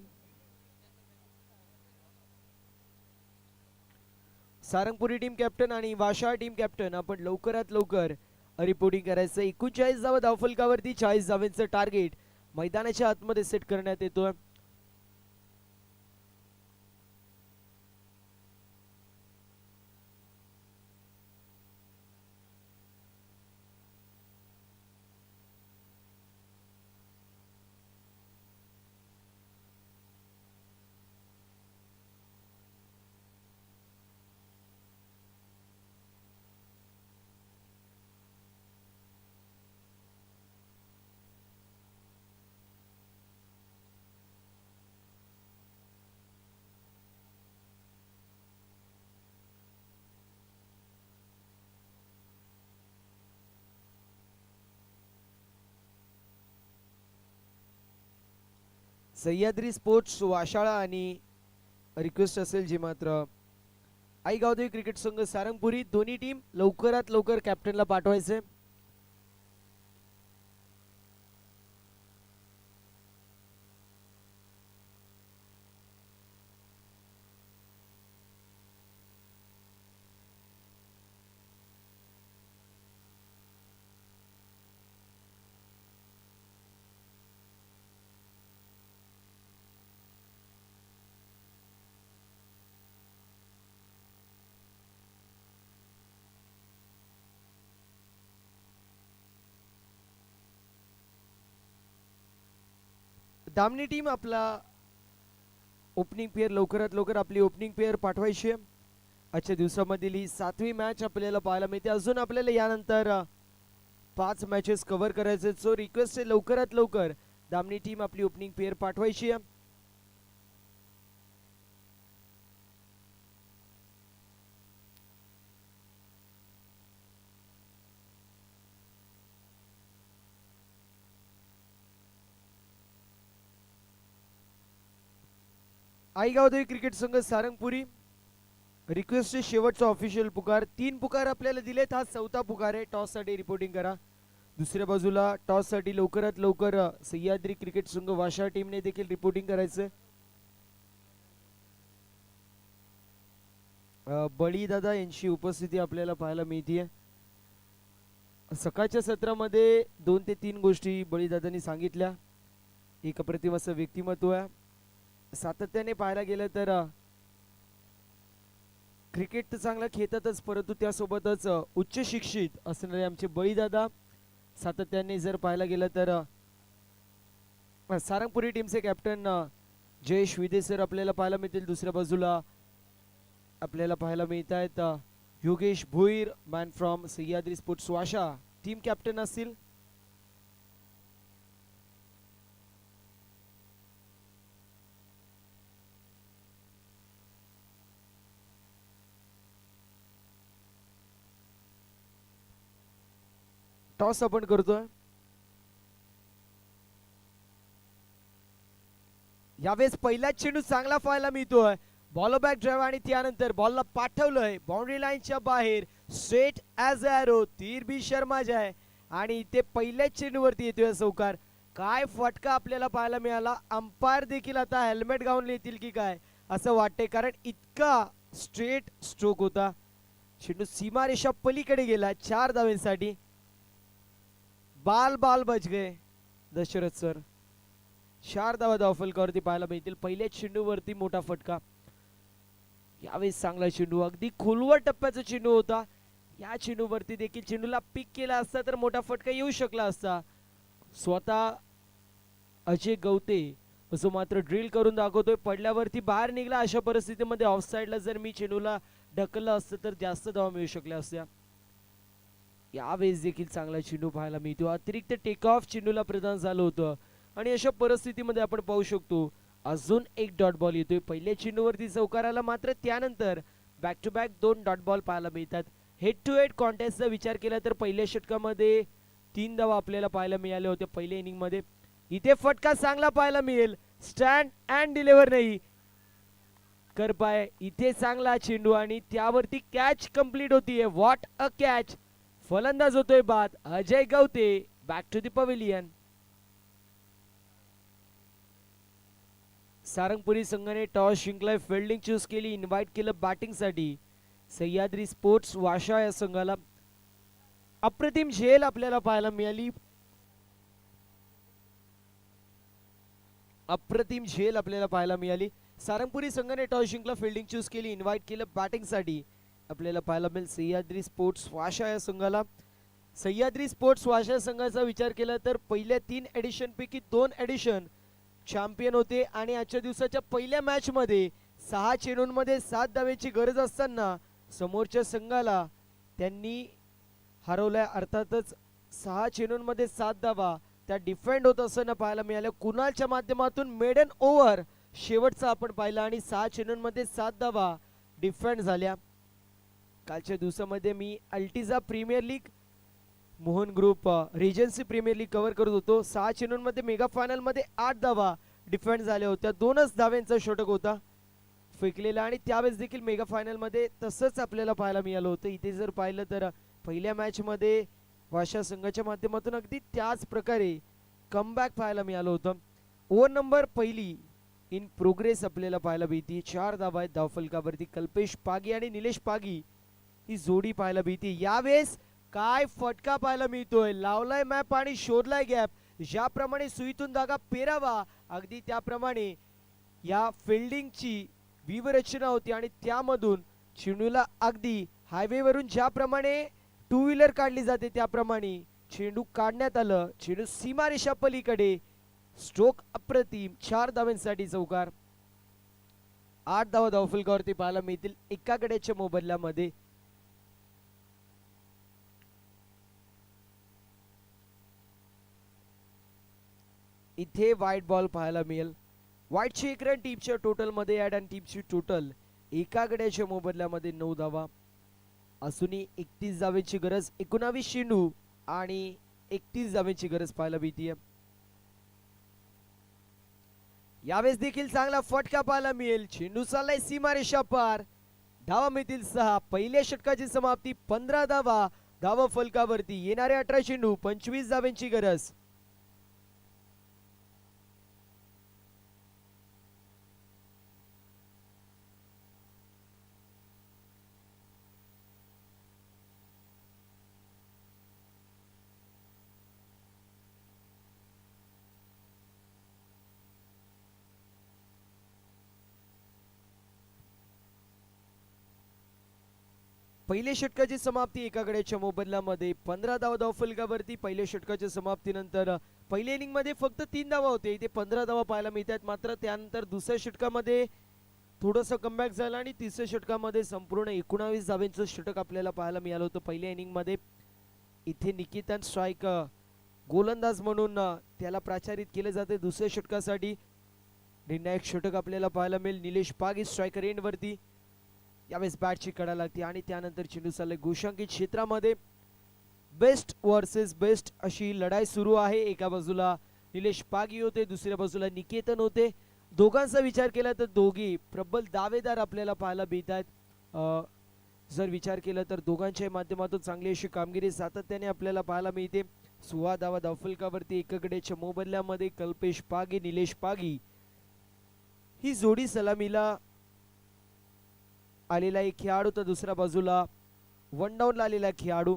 सारंगपुरी टीम कॅप्टन आणि वाशा टीम कॅप्टन आपण लवकरात लवकर रिपोर्टिंग करायचं. 39 धावा धावफलकावरती 40 धावांचं टार्गेट मैदानाच्या आतमध्ये सेट करण्यात येतोय. सह्याद्री स्पोर्ट्स वाशाळा आणि रिक्वेस्ट असेल जी मात्र आईगावदेवी क्रिकेट संघ सारंगपुरी, दोन्ही टीम लवकरात लवकर कॅप्टनला पाठवायचे. दामनी टीम आपला ओपनिंग पेअर लवकरात लवकर आपली ओपनिंग पेअर पाठवायची आहे. आजच्या दिवसामधील ही 7वी मॅच आपल्याला पाहायला मिळते. अजून आपल्याला यानंतर 5 मॅचेस कव्हर करायचे. सो रिक्वेस्ट आहे लवकरात लवकर दामनी टीम आपली ओपनिंग पेअर पाठवायची आहे. आईगावदेवी क्रिकेट संघ सारंगपुरी रिक्वेस्ट शेवटचा ऑफिशियल पुकार. 3 पुकार आपल्याला दिलेत. हा 4था पुकार आहे. टॉस साठी रिपोर्टिंग करा. दुसऱ्या बाजूला टॉस साठी लवकरात लवकर सह्याद्री क्रिकेट संघ वाशा टीमने देखील रिपोर्टिंग करायचं. बळीदादा यांची उपस्थिती आपल्याला पाहायला मिळते. सकाळच्या सत्रामध्ये 2 ते 3 गोष्टी बळीदादांनी सांगितल्या. एक अप्रतिम असं व्यक्तिमत्व आहे. सातत्याने पाहायला गेलं तर क्रिकेट तर चांगला खेळतातच, परंतु त्यासोबतच उच्च शिक्षित असणारे आमचे बळीदादा सातत्याने जर पाहायला गेलं तर सारंगपुरी टीमचे कॅप्टन जयेश विदे सर आपल्याला पाहायला मिळतील. दुसऱ्या बाजूला आपल्याला पाहायला मिळत आहेत Yogesh Bhoir man from Sahyadri sports Washa team captain असतील. टॉस आपण करतोय. यावेळेस पहिलाच चेंडू चांगला पाहायला मिळतोय. बॉल बॅक ड्राइव्ह आणि त्यानंतर बॉलला पाठवलंय बाउंड्री लाईनच्या बाहेर स्ट्रेट ॲज एरो. तीर बी शर्मा जाय आणि ते पहिल्याच चेंडूवरती येतोय चौकार. काय फटका आपल्याला पाहायला मिळाला. अंपायर देखील आता हेल्मेट घालून येतील की काय असं वाटतंय, कारण इतका स्ट्रेट स्ट्रोक होता. चेंडू सीमारेषा पलीकडे गेला 4 धावांसाठी. बाल बाल बच गए दशरथ सर. 4 धावा धावफलकावरती पाहायला मिळतील. पहिल्या चेंडूवरती मोठा फटका. यावेळेस चांगला चेंडू, अगदी खोलवर टप्प्याचा चेंडू होता. या चेंडूवरती देखील चेंडूला पिक केला असता तर मोठा फटका येऊ शकला असता. स्वतः अजय गवते असं मात्र ड्रिल करून दाखवतोय. पडल्यावरती बाहेर निघला. अशा परिस्थितीमध्ये ऑफ साइडला जर मी चेंडूला ढकललं असतं तर जास्त धावा मिळू शकल्या असत्या. यावेळेस देखील चांगला चेंडू पाहायला मिळतो. अतिरिक्त टेक ऑफ चेंडूला प्रदान झालं होतं आणि अशा परिस्थितीमध्ये आपण पाहू शकतो अजून एक डॉट बॉल येतोय. पहिल्या चेंडूवरती चौकार आला, मात्र त्यानंतर back to back 2 dot ball पाहायला मिळतात. हेड टू हेड कॉन्टेस्टचा विचार केला तर पहिल्या षटकामध्ये 3 धावा आपल्याला पाहायला मिळाल्या होत्या पहिल्या इनिंग मध्ये. इथे फटका चांगला पाहायला मिळेल. स्टँड अँड डिलिव्हर नाही कर पाय. इथे चांगला चेंडू आणि त्यावरती कॅच कंप्लीट होतीये. What a catch. फलंदाज होतोय बाद. Ajay Gavate back to the pavilion. Sarangpuri संघाने टॉस जिंकलाय. फिल्डिंग चूज केली. इन्व्हाइट केलं बॅटिंग साठी सह्याद्री स्पोर्ट्स वाशा या संघाला. अप्रतिम झेल आपल्याला पाहायला मिळाली. अप्रतिम झेल आपल्याला पाहायला मिळाली. सारंगपुरी संघाने टॉस जिंकला. फिल्डिंग चूज केली. इन्व्हाइट केलं बॅटिंग साठी आपल्याला पाहायला मिळेल सह्याद्री स्पोर्ट्स वाशा या संघाला. सह्याद्री स्पोर्ट्स वाशा संघाचा विचार केला तर पहिल्या 3 एडिशन पैकी 2 एडिशन चॅम्पियन होते आणि आजच्या दिवसाच्या पहिल्या मॅच मध्ये 6 चेंडूंमध्ये 7 धावेची गरज असताना समोरच्या संघाला त्यांनी हरवलाय. अर्थातच 6 चेंडूंमध्ये 7 धावा त्या डिफेंड होत असताना पाहायला मिळाल्या. कुणालच्या माध्यमातून मेडन ओव्हर शेवटचा आपण पाहिला आणि 6 चेंडूंमध्ये 7 धावा डिफेंड झाल्या. कालच्या दिवसामध्ये मी अल्टिजा premier league, Mohan group regency premier league cover करत होतो. 6 चेंडूंमध्ये मेगा फायनल मध्ये 8 धावा डिफेंड झाल्या होत्या. 2च धाव्यांचा षटक होता फेकलेला आणि त्यावेळेस देखील मेगा फायनल मध्ये तसंच आपल्याला पाहायला मिळालं होतं. इथे जर पाहिलं तर पहिल्या मॅच मध्ये वाशा संघाच्या माध्यमातून अगदी त्याच प्रकारे कमबॅक पाहायला मिळालं होतं. ओव्हर नंबर पहिली इन प्रोग्रेस आपल्याला पाहायला मिळते. 4 धावा आहेत धावफलकावरती. कल्पेश पागी आणि निलेश पागी ही जोडी पाहायला मिळते. यावेळेस काय फटका पाहायला मिळतोय. लावलाय मॅप आणि शोधलाय गॅप. ज्याप्रमाणे सुईतून धागा पेरावा अगदी त्याप्रमाणे या फिल्डिंगची व्यूहरचना होती आणि त्यामधून चेंडूला अगदी हायवेवरून ज्याप्रमाणे 2 व्हीलर काढली जाते त्याप्रमाणे चेंडू काढण्यात आलं. चेंडू सीमारेषा पलीकडे. स्ट्रोक अप्रतिम. 4 धावांसाठी चौकार. 8 धावा धावफलकावरती पाहायला मिळतील एका गड्याच्या मोबदल्यामध्ये. इथे व्हाईट बॉल पाहायला मिळेल. व्हाईटची 1 रन टीमच्या टोटल मध्ये ऍड आणि टीमची टोटल एका गड्याच्या मोबदल्यामध्ये 9 धावा असूनही 31 धावेची गरज. 19 चेंडू आणि 31 धावेची गरज पाहायला मिळते. यावेळेस देखील चांगला फटका पाहायला मिळेल. चेंडू चाललाय सीमारेषा पार. धावा मिळतील 6. पहिल्या षटकाची समाप्ती 15 धावा धावा फलकावरती. येणारे 18 चेंडू 25 धावांची गरज. पहिल्या षटकाची समाप्ती एका गड्याच्या मोबदल्यामध्ये 15 धावा धावफलकावरती. पहिल्या षटकाच्या समाप्तीनंतर पहिल्या इनिंग मध्ये फक्त 3 धावा होते, इथे 15 धावा पाहायला मिळतात. मात्र त्यानंतर दुसऱ्या षटकामध्ये थोडंसं कमबॅक झालं आणि तिसऱ्या षटकामध्ये संपूर्ण 19 धावांचं षटक आपल्याला पाहायला मिळालं होतं पहिल्या इनिंग मध्ये. इथे निकितन स्ट्राईक गोलंदाज म्हणून त्याला प्राचारित केले जाते दुसऱ्या षटकासाठी. निर्णायक षटक आपल्याला पाहायला मिळेल. निलेश पागी स्ट्रायकर एंड वरती. यावेळेस बॅटची कडा लागते आणि त्यानंतर चेंडू चालले गोशांकित क्षेत्रामध्ये. बेस्ट वर्सेस बेस्ट अशी लढाई सुरू आहे. एका बाजूला निलेश पागी होते, दुसऱ्या बाजूला निकेतन होते. दोघांचा विचार केला तर दोघी प्रबल दावेदार आपल्याला पाहायला मिळतात. जर विचार केला तर दोघांच्या माध्यमातून चांगली अशी कामगिरी सातत्याने आपल्याला पाहायला मिळते. 16 धावा धावफलकावरती एका गड्याच्या मोबदल्यामध्ये कल्पेश पागी निलेश पागी ही जोडी सलामीला आलेला एक खेळाडू, तर दुसऱ्या बाजूला वन डाऊन आलेला खेळाडू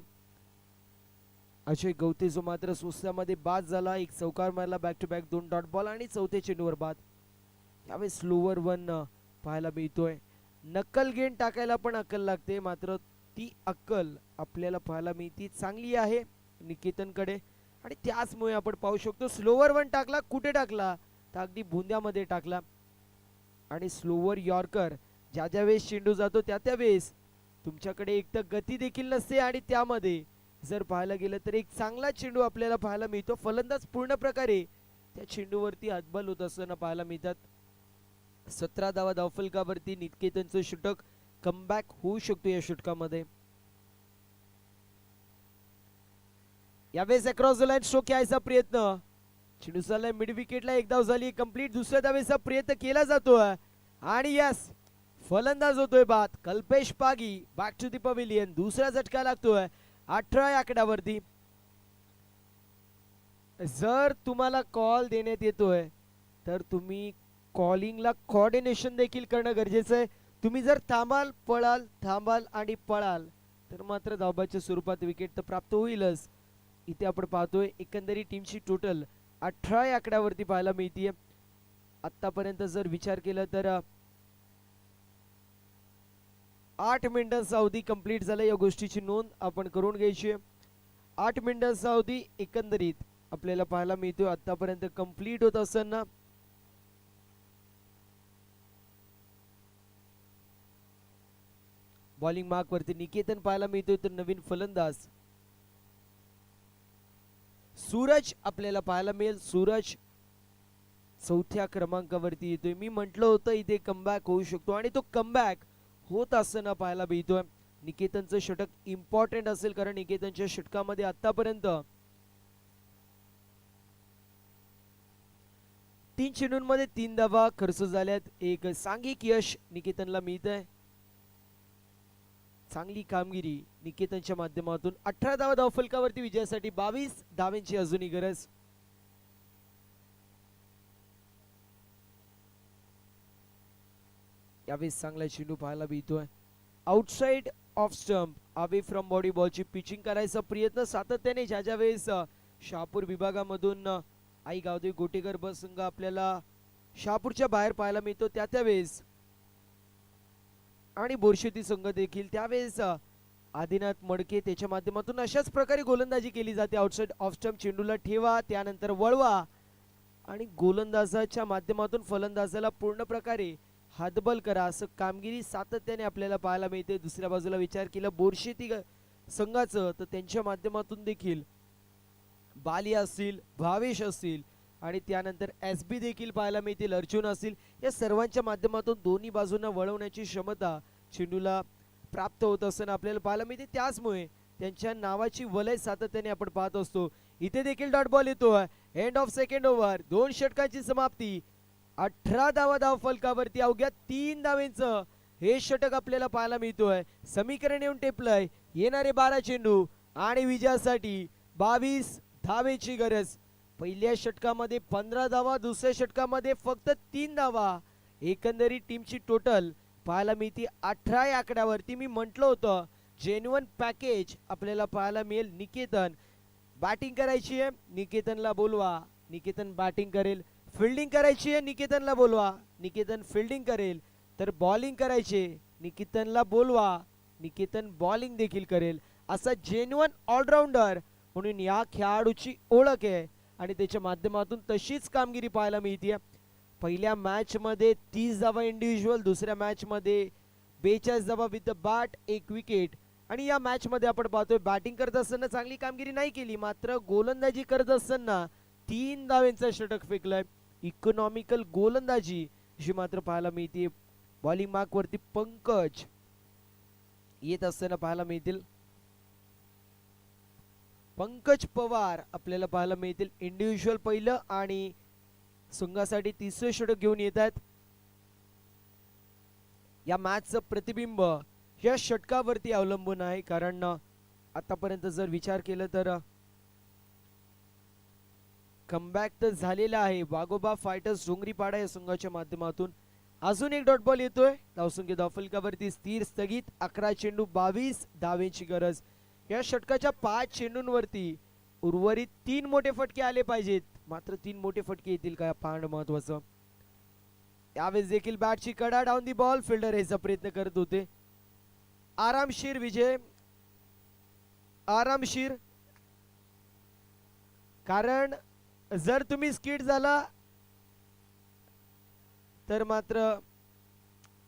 अजय गवते जो मात्र सोसामध्ये बाद झाला. एक चौकार मारला back to back 2 dot ball आणि चौथ्या चेंडूवर बाद. यावेळेस स्लोवर वन पाहायला मिळतोय. नक्कल गेन टाकायला पण अक्कल लागते, मात्र ती अक्कल आपल्याला पाहायला मिळते चांगली आहे निकेतनकडे. आणि त्याचमुळे आपण पाहू शकतो स्लोवर वन टाकला. कुठे टाकला तर अगदी भुंद्यामध्ये टाकला. आणि स्लोवर यॉर्कर ज्या ज्या वेळेस चेंडू जातो त्या त्यावेळेस तुमच्याकडे एक तर गती देखील नसते आणि त्यामध्ये जर पाहायला गेलं तर एक चांगला चेंडू आपल्याला पाहायला मिळतो. फलंदाज पूर्ण प्रकारे त्या चेंडूवरती हतबल होत असताना पाहायला मिळतात. 17 धावा धावफलकावरती निकेतनचं षटक कमबॅक होऊ शकतो या षटकामध्ये. यावेळेस अक्रॉस द लाईन स्ट्रोक यायचा प्रयत्न. चेंडू चाललाय मिड विकेटला. एक धाव झाली कंप्लीट. दुसऱ्या धावेचा प्रयत्न केला जातोय आणि यस फलंदाज होतोय बाद. Kalpesh Pagi back to the pavilion. दुसरा झटका लागतोय 18 आकड्यावरती. जर तुम्हाला कॉल देण्यात येतोय तर तुम्ही कॉलिंगला कोऑर्डिनेशन देखील करणं गरजेचं आहे. तुम्ही जर थांबाल पळाल थांबाल आणि पळाल तर मात्र धावबाच्या स्वरूपात विकेट तर प्राप्त होईलच. इथे आपण पाहतोय एकंदरीत टीमची टोटल 18 आकड्यावरती पाहायला मिळतीये. आतापर्यंत जर विचार केला तर 8 मिनिटांचा अवधी कंप्लीट झाला. या गोष्टीची नोंद आपण करून घ्यायची. 8 मिनिटांचा अवधी एकंदरीत आपल्याला पाहायला मिळतोय आतापर्यंत कंप्लीट होत असताना. बॉलिंग मार्क वरती निकेतन पाहायला मिळतोय तर नवीन फलंदाज सूरज आपल्याला पाहायला मिळेल. सूरज 4थ्या क्रमांकावरती येतोय. मी म्हटलं होतं इथे कमबॅक होऊ शकतो आणि तो कमबॅक होत असताना पाहायला मिळतोय. निकेतनचं षटक इम्पॉर्टंट असेल कारण निकेतनच्या षटकामध्ये आतापर्यंत 3 चेंडूंमध्ये 3 धावा खर्च झाल्यात. एक सांघिक यश निकेतनला मिळत आहे. चांगली कामगिरी निकेतनच्या माध्यमातून. 18 धावा धावफलकावरती विजयासाठी 22 धावांची अजूनही गरज. यावेळेस चांगला चेंडू पाहायला मिळतोय outside off stump away from body बॉलची पिचिंग करायचा प्रयत्न सातत्याने ज्या ज्या वेळेस शहापूर विभागामधून आई गावदेवी गोटेकर बस संघ आपल्याला शहापूरच्या बाहेर पाहायला मिळतो त्या त्यावेळेस आणि बोरशेती संघ देखील त्यावेळेस आदिनाथ मडके त्याच्या माध्यमातून अशाच प्रकारे गोलंदाजी केली जाते. आउटसाइड ऑफ स्टंप चेंडूला ठेवा त्यानंतर वळवा आणि गोलंदाजाच्या माध्यमातून फलंदाजाला पूर्ण प्रकारे हातबल करा असं कामगिरी सातत्याने आपल्याला पाहायला मिळते. दुसऱ्या बाजूला विचार केला बोरशेती संघाचं तर त्यांच्या माध्यमातून देखील बाली असतील, भावेश असतील आणि त्यानंतर एस बी देखील पाहायला मिळतील, अर्जुन असतील. या सर्वांच्या माध्यमातून दोन्ही बाजूंना वळवण्याची क्षमता चेंडूला प्राप्त होत असताना आपल्याला पाहायला मिळते. त्याचमुळे त्यांच्या नावाची वलय सातत्याने आपण पाहत असतो. इथे देखील डॉट बॉल येतोय. एंड ऑफ सेकंड ओव्हर, 2 षटकांची समाप्ती. 18 धाव फलकावरती अवघ्या 3 धावेंचं हे षटक आपल्याला पाहायला मिळतोय. समीकरण येऊन टेपलंय. येणारे 12 चेंडू आणि विजयासाठी 22 धावेची गरज. पहिल्या षटकामध्ये 15 धावा, दुसऱ्या षटकामध्ये फक्त 3 धावा. एकंदरीत टीमची टोटल पाहायला मिळते 18 या आकड्यावरती. मी म्हटलं होतं जेन्युइन पॅकेज आपल्याला पाहायला मिळेल. निकेतन बॅटिंग करायची आहे, निकेतनला बोलवा, निकेतन बॅटिंग करेल. फिल्डिंग करायची आहे, निकेतनला बोलवा, निकेतन फिल्डिंग करेल. तर बॉलिंग करायचे, निकेतनला बोलवा, निकेतन बॉलिंग देखील करेल. असा जेन्युइन ऑलराऊंडर म्हणून या खेळाडूची ओळख आहे आणि त्याच्या माध्यमातून तशीच कामगिरी पाहायला मिळते. पहिल्या मॅच मध्ये 30 धावा इंडिव्हिज्युअल, दुसऱ्या मॅच मध्ये 42 धावा विथ द बॅट, 1 विकेट. आणि या मॅच मध्ये आपण पाहतोय बॅटिंग करत असताना चांगली कामगिरी नाही केली, मात्र गोलंदाजी करत असताना 3 धावेंचा षटक फेकलाय. इकॉनॉमिकल गोलंदाजी अशी मात्र पाहायला मिळते. बॉलिंग मार्क वरती पंकज येत असताना पाहायला मिळतील. पंकज पवार आपल्याला पाहायला मिळतील. इंडिव्हिज्युअल पहिलं आणि संघासाठी 3रे षटक घेऊन येत आहेत. या मॅचचं प्रतिबिंब या षटकावरती अवलंबून आहे, कारण आतापर्यंत जर विचार केला तर कमबॅक तर झालेला आहे वाघोबा फायटर्स डोंगरीपाडा या संघाच्या माध्यमातून. अजून एक डॉट बॉल येतोय. धावसंख्या धावफलकावरती स्थिर स्थगित. 11 चेंडू 22 धावेची गरज. या षटकाच्या 5 चेंडूंवरती उर्वरित 3 मोठे फटके आले पाहिजेत, मात्र 3 मोठे फटके येतील का पाहणं महत्वाचं. यावेळेस देखील बॅटची कडा डाऊन दी बॉल, फिल्डर याचा प्रयत्न करत होते. आरामशीर विजय, आरामशीर. कारण जर तुम्ही स्किड झाला तर मात्र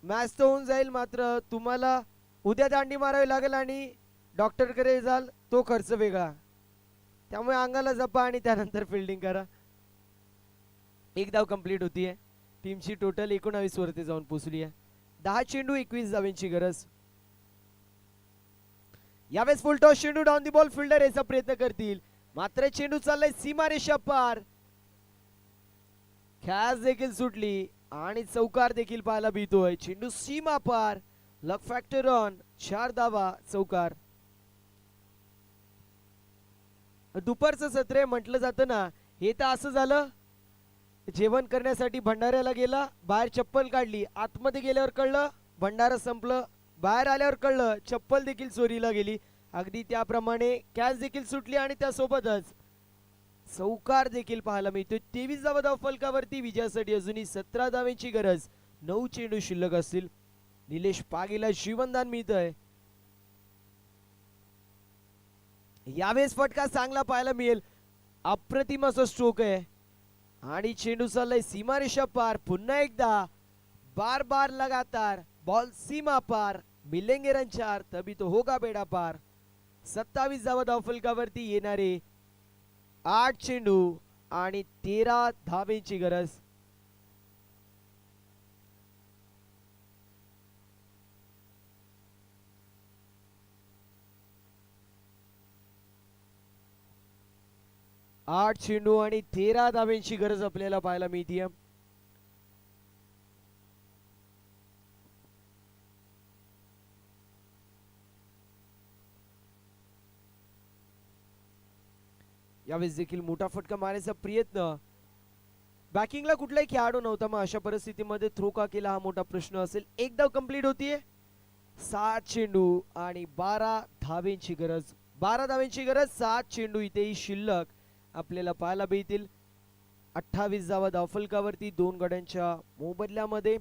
मॅच तर होऊन जाईल, मात्र तुम्हाला उद्या दांडी मारावी लागेल आणि डॉक्टरकडे जाल, तो खर्च वेगळा. त्यामुळे अंगाला जपा आणि त्यानंतर फिल्डिंग करा. एक धाव कंप्लीट होतीये. टीमची टोटल 19 वरती जाऊन पोहोचली आहे. 10 चेंडू 21 धावांची गरज. यावेळेस फुल टॉस चेंडू डाऊन दी बॉल, फिल्डर याचा प्रयत्न करतील, मात्र चेंडू चाललाय सीमारेषा पार. कॅच देखील सुटली आणि चौकार देखील पाहायला मिळतोय. चेंडू सीमा पार. लक फॅक्टर ऑन. 4 धावा, चौकार. दुपारचं सत्र म्हटलं जातं ना, हे तर असं झालं जेवण करण्यासाठी भंडाऱ्याला गेला, बाहेर चप्पल काढली, आतमध्ये गेल्यावर कळलं भंडारा संपलं, बाहेर आल्यावर कळलं चप्पल देखील चोरीला गेली. अगदी त्याप्रमाणे कॅच देखील सुटली आणि त्यासोबतच चौकार देखील पाहायला मिळतोय. 23 धावा धावफलकावरती. विजयासाठी अजूनही 17 धावांची गरज. 9 चेंडू शिल्लक असतील. निलेश पागेला जीवनदान मिळतंय. यावेळेस फटका चांगला पाहायला मिळेल. अप्रतिम असं स्ट्रोक आहे आणि चेंडू चाललाय सीमारेषा पार. पुन्हा एकदा बार बार लगातार बॉल सीमा पार. मिलेंगे रन 4, तभी तो होगा बेड़ा पार. 27 धावा धावफलकावरती. येणारे 8 चेंडू आणि 13 धावेची गरज. आठ चेंडू आणि 13 धावेंची गरज आपल्याला पाहायला मिळते. यावेळेस देखील मोठा फटका मारण्याचा प्रयत्न. बॅकिंगला कुठलाही खेळाडू नव्हता, मग अशा परिस्थितीमध्ये थ्रो का केला हा मोठा प्रश्न असेल. एक धाव कंप्लीट होतीये. 7 चेंडू आणि 12 धावेंची गरज. 12 धावेंची गरज. 7 चेंडू इथेही शिल्लक आपल्याला पाहायला मिळतील. 28 धावा धावफलकावरती 2 गड्यांच्या मोबदल्यामध्ये.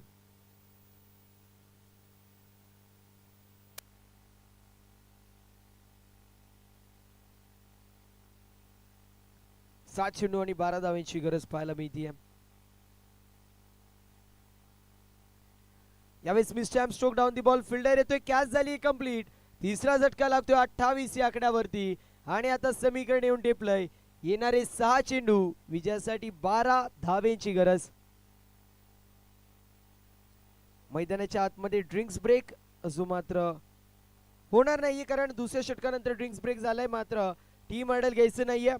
सात चेंडू आणि 12 धावांची गरज पाहायला मिळते. यावेळेस mistimed stroke down the ball, fielder येतोय, कॅच झाली कंप्लीट. तिसरा झटका लागतोय 28 या आकड्यावरती. आणि आता समीकरण येऊन टेपलंय. येणारे 6 चेंडू विजयासाठी 12 धावेंची गरज. मैदानाच्या आतमध्ये ड्रिंक्स ब्रेक जो मात्र होणार नाहीये, कारण दुसऱ्या षटकानंतर ड्रिंक्स ब्रेक झालाय. मात्र टीम आयडल घ्यायचं नाहीये.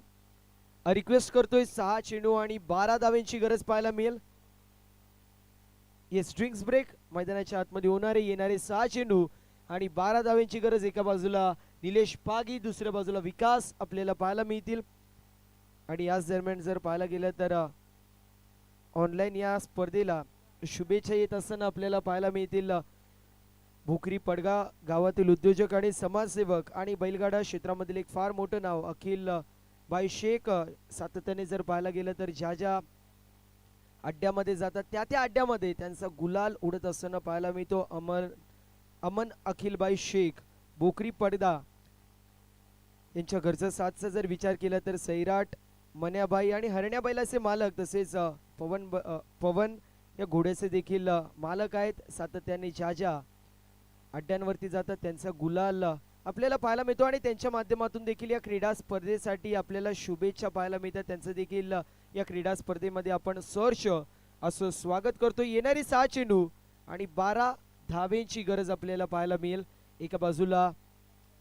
रिक्वेस्ट करतोय. 6 चेंडू आणि 12 धावेंची गरज पाहायला मिळेल. येस, ड्रिंक्स ब्रेक मैदानाच्या आतमध्ये होणारे. येणारे 6 चेंडू आणि 12 धावेंची गरज. एका बाजूला निलेश पागी, दुसऱ्या बाजूला विकास आपल्याला पाहायला मिळतील. आणि याच दरम्यान जर पाहायला गेलं तर ऑनलाईन या स्पर्धेला शुभेच्छा येत असताना आपल्याला पाहायला मिळतील. भोकरी पडगा गावातील उद्योजक आणि समाजसेवक आणि बैलगाडा क्षेत्रामधील एक फार मोठं नाव अखिल भाई शेख. सातत्याने जर पाहायला गेलं तर ज्या ज्या अड्ड्यामध्ये जातात त्या अड्ड्यामध्ये त्यांचा गुलाल उडत असताना पाहायला मिळतो. अमन अखिलबाई शेख भोकरी पडदा यांच्या घरचा साथचा जर विचार केला तर सैराट, मन्याबाई आणि हरण्या बैलाचे मालक, तसेच पवन या घोड्याचे देखील मालक आहेत. सातत्याने ज्या ज्या अड्ड्यांवरती जातात त्यांचा गुलाल आपल्याला पाहायला मिळतो. आणि त्यांच्या माध्यमातून देखील या क्रीडा स्पर्धेसाठी आपल्याला शुभेच्छा पाहायला मिळतात. त्यांचं देखील या क्रीडा स्पर्धेमध्ये आपण सहर्ष असं स्वागत करतो. येणारी 6 चेंडू आणि 12 धावेंची गरज आपल्याला पाहायला मिळेल. एका बाजूला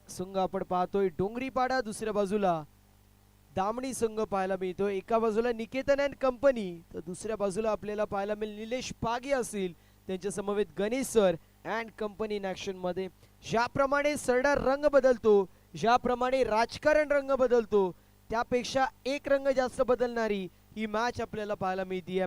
संघ आपण पाहतोय डोंगरीपाडा, दुसऱ्या बाजूला दामणी संघ पाहायला मिळतो. एका बाजूला निकेतन अँड कंपनी, तर दुसऱ्या बाजूला आपल्याला पाहायला मिळेल निलेश पागी असतील, त्यांच्या समवेत Ganesh sir and company in action मध्ये. ज्याप्रमाणे सरडा रंग बदलतो, ज्याप्रमाणे राजकारण रंग बदलतो, त्यापेक्षा एक रंग जास्त बदलणारी ही मॅच आपल्याला पाहायला मिळते.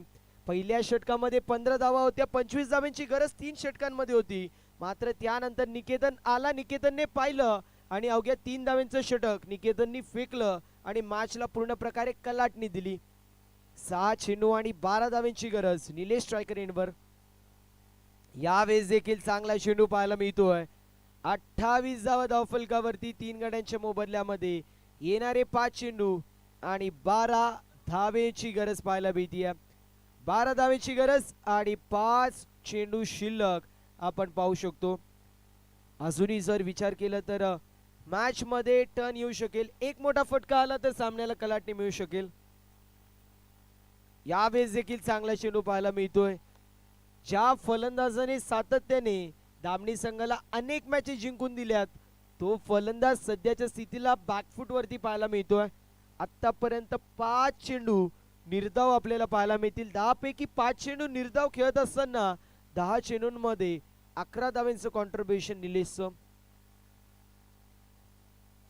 पहिल्या षटकामध्ये 15 धावा होत्या, 25 धावांची गरज 3 षटकांमध्ये होती. मात्र त्यानंतर निकेतन आला, निकेतनने पाहिलं आणि अवघ्या 3 धावांचं षटक निकेतननी फेकलं आणि मॅचला पूर्ण प्रकारे कलाटणी दिली. 6 चेंडू आणि 12 धावांची गरज. निलेश स्ट्रायकर एंडवर. यावेळेस देखील चांगला चेंडू पाहायला मिळतोय. 28 धावा धावफलकावरती 3 गड्यांच्या मोबदल्यामध्ये. येणारे 5 चेंडू आणि 12 धावेची गरज पाहायला मिळते. 12 धावेची गरज आणि 5 चेंडू शिल्लक आपण पाहू शकतो. अजूनही जर विचार केला तर मॅच मध्ये टर्न येऊ शकेल. एक मोठा फटका आला तर सामन्याला कलाटणी मिळू शकेल. यावेळेस देखील चांगला चेंडू पाहायला मिळतोय. ज्या फलंदाजाने सातत्याने दामणी संघाला अनेक मॅचेस जिंकून दिल्यात, तो फलंदाज सध्याच्या स्थितीला बॅकफुट वरती पाहायला मिळतोय. आतापर्यंत 5 चेंडू निर्धाव आपल्याला पाहायला मिळतील. 10 पैकी 5 चेंडू निर्धाव खेळत असताना 10 चेंडूंमध्ये 11 धावांचं कॉन्ट्रीब्युशन निलेशचं.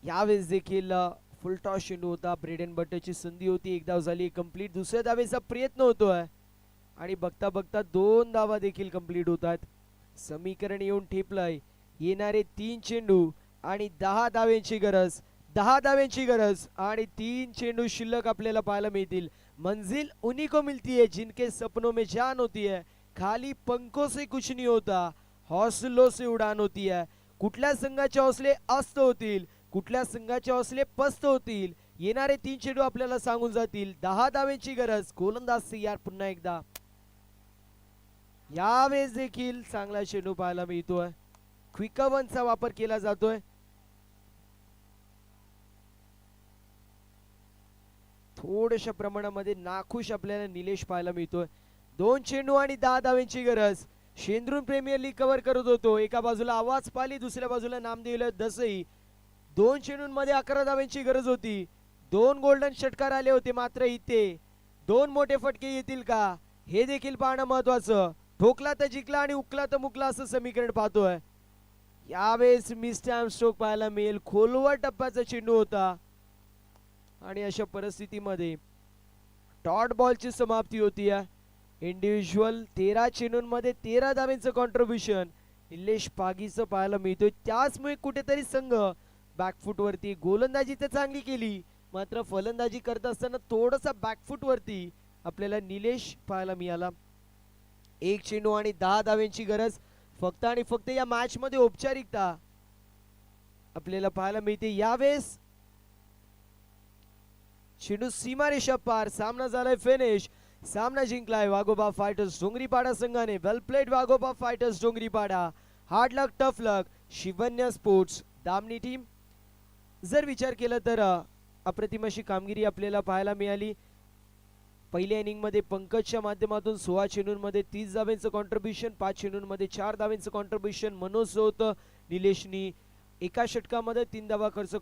यावेळेस देखील फुलटॉस चेंडू होता. ब्रेड अँड बटरची संधी होती. 1 धाव झाली कंप्लीट. दुसऱ्या धावेचा प्रयत्न होतोय आणि बघता बघता 2 धावा देखील कंप्लीट होतात. समीकरण येऊन ठेपलंय. येणारे 3 चेंडू आणि 10 धावेंची गरज. 10 धावेंची गरज आणि 3 चेंडू शिल्लक आपल्याला पाहायला मिळतील. मंजिल उन्हीं को मिलती है जिनके सपनों में जान होती है. खाली पंखों से कुछ नहीं होता, हौसलों से उड़ान होती है. कुठल्या संघाचे हौसले अस्त होतील, कुठल्या संघाचे हौसले पस्त होतील. येणारे 3 चेंडू आपल्याला सांगून जातील. 10 धावेंची गरज. गोलंदाज तयार पुन्हा एकदा. यावेळेस देखील चांगला चेंडू पाहायला मिळतोय. क्विकवनचा वापर केला जातोय. थोड्याशा प्रमाणामध्ये नाखुश आपल्याला निलेश पाहायला मिळतोय. 2 चेंडू आणि 10 धावेंची गरज. शेंद्रून प्रीमियर लीग कव्हर करत होतो. एका बाजूला आवाज पाली, दुसऱ्या बाजूला नामदेव दसई. 2 चेंडूंमध्ये 11 धावेंची गरज होती. 2 गोल्डन षटकार आले होते. मात्र इथे 2 मोठे फटके येतील का हे देखील पाहणं महत्वाचं. ठोकला तर जिंकला आणि उकला तर मुकला असं समीकरण पाहतोय. यावेळेस मिस्टॅम स्ट्रोक पाहायला मिळेल. खोलवर टप्प्याचा चेंडू होता आणि अशा परिस्थितीमध्ये डॉट बॉलची समाप्ती होती. इंडिव्हिज्युअल 13 चेंडूंमध्ये 13 धावेंचं कॉन्ट्रीब्युशन निलेश पागीचं पाहायला मिळतोय. त्याचमुळे कुठेतरी संघ बॅकफुट वरती. गोलंदाजी तर चांगली केली, मात्र फलंदाजी करत असताना थोडासा बॅकफुट वरती आपल्याला निलेश पाहायला मिळाला. 1 चेंडू आणि 10 धावेंची गरज. फक्त आणि फक्त या मॅच मध्ये औपचारिकता आपल्याला पाहायला मिळते. यावेळेस चेंडू सीमारेषा पार. सामना झालाय फिनिश. सामना जिंकलाय वाघोबा फायटर्स डोंगरीपाडा संघाने. वेल प्लेड वाघोबा फायटर्स डोंगरीपाडा. हार्ड लक टफ लक शिवन्य स्पोर्ट्स दामनी टीम. जर विचार केला तर अप्रतिम अशी कामगिरी आपल्याला पाहायला मिळाली. पहिल्या इनिंगमध्ये पंकजच्या माध्यमातून 16 चेंडूंमध्ये 30 धावांचं कॉन्ट्रीब्युशन, 5 चेंडूंमध्ये 4 धावांचं कॉन्ट्रीब्युशन. मनोज जो होतं निलेशनी एका षटकामध्ये 3 धावा खर्च करून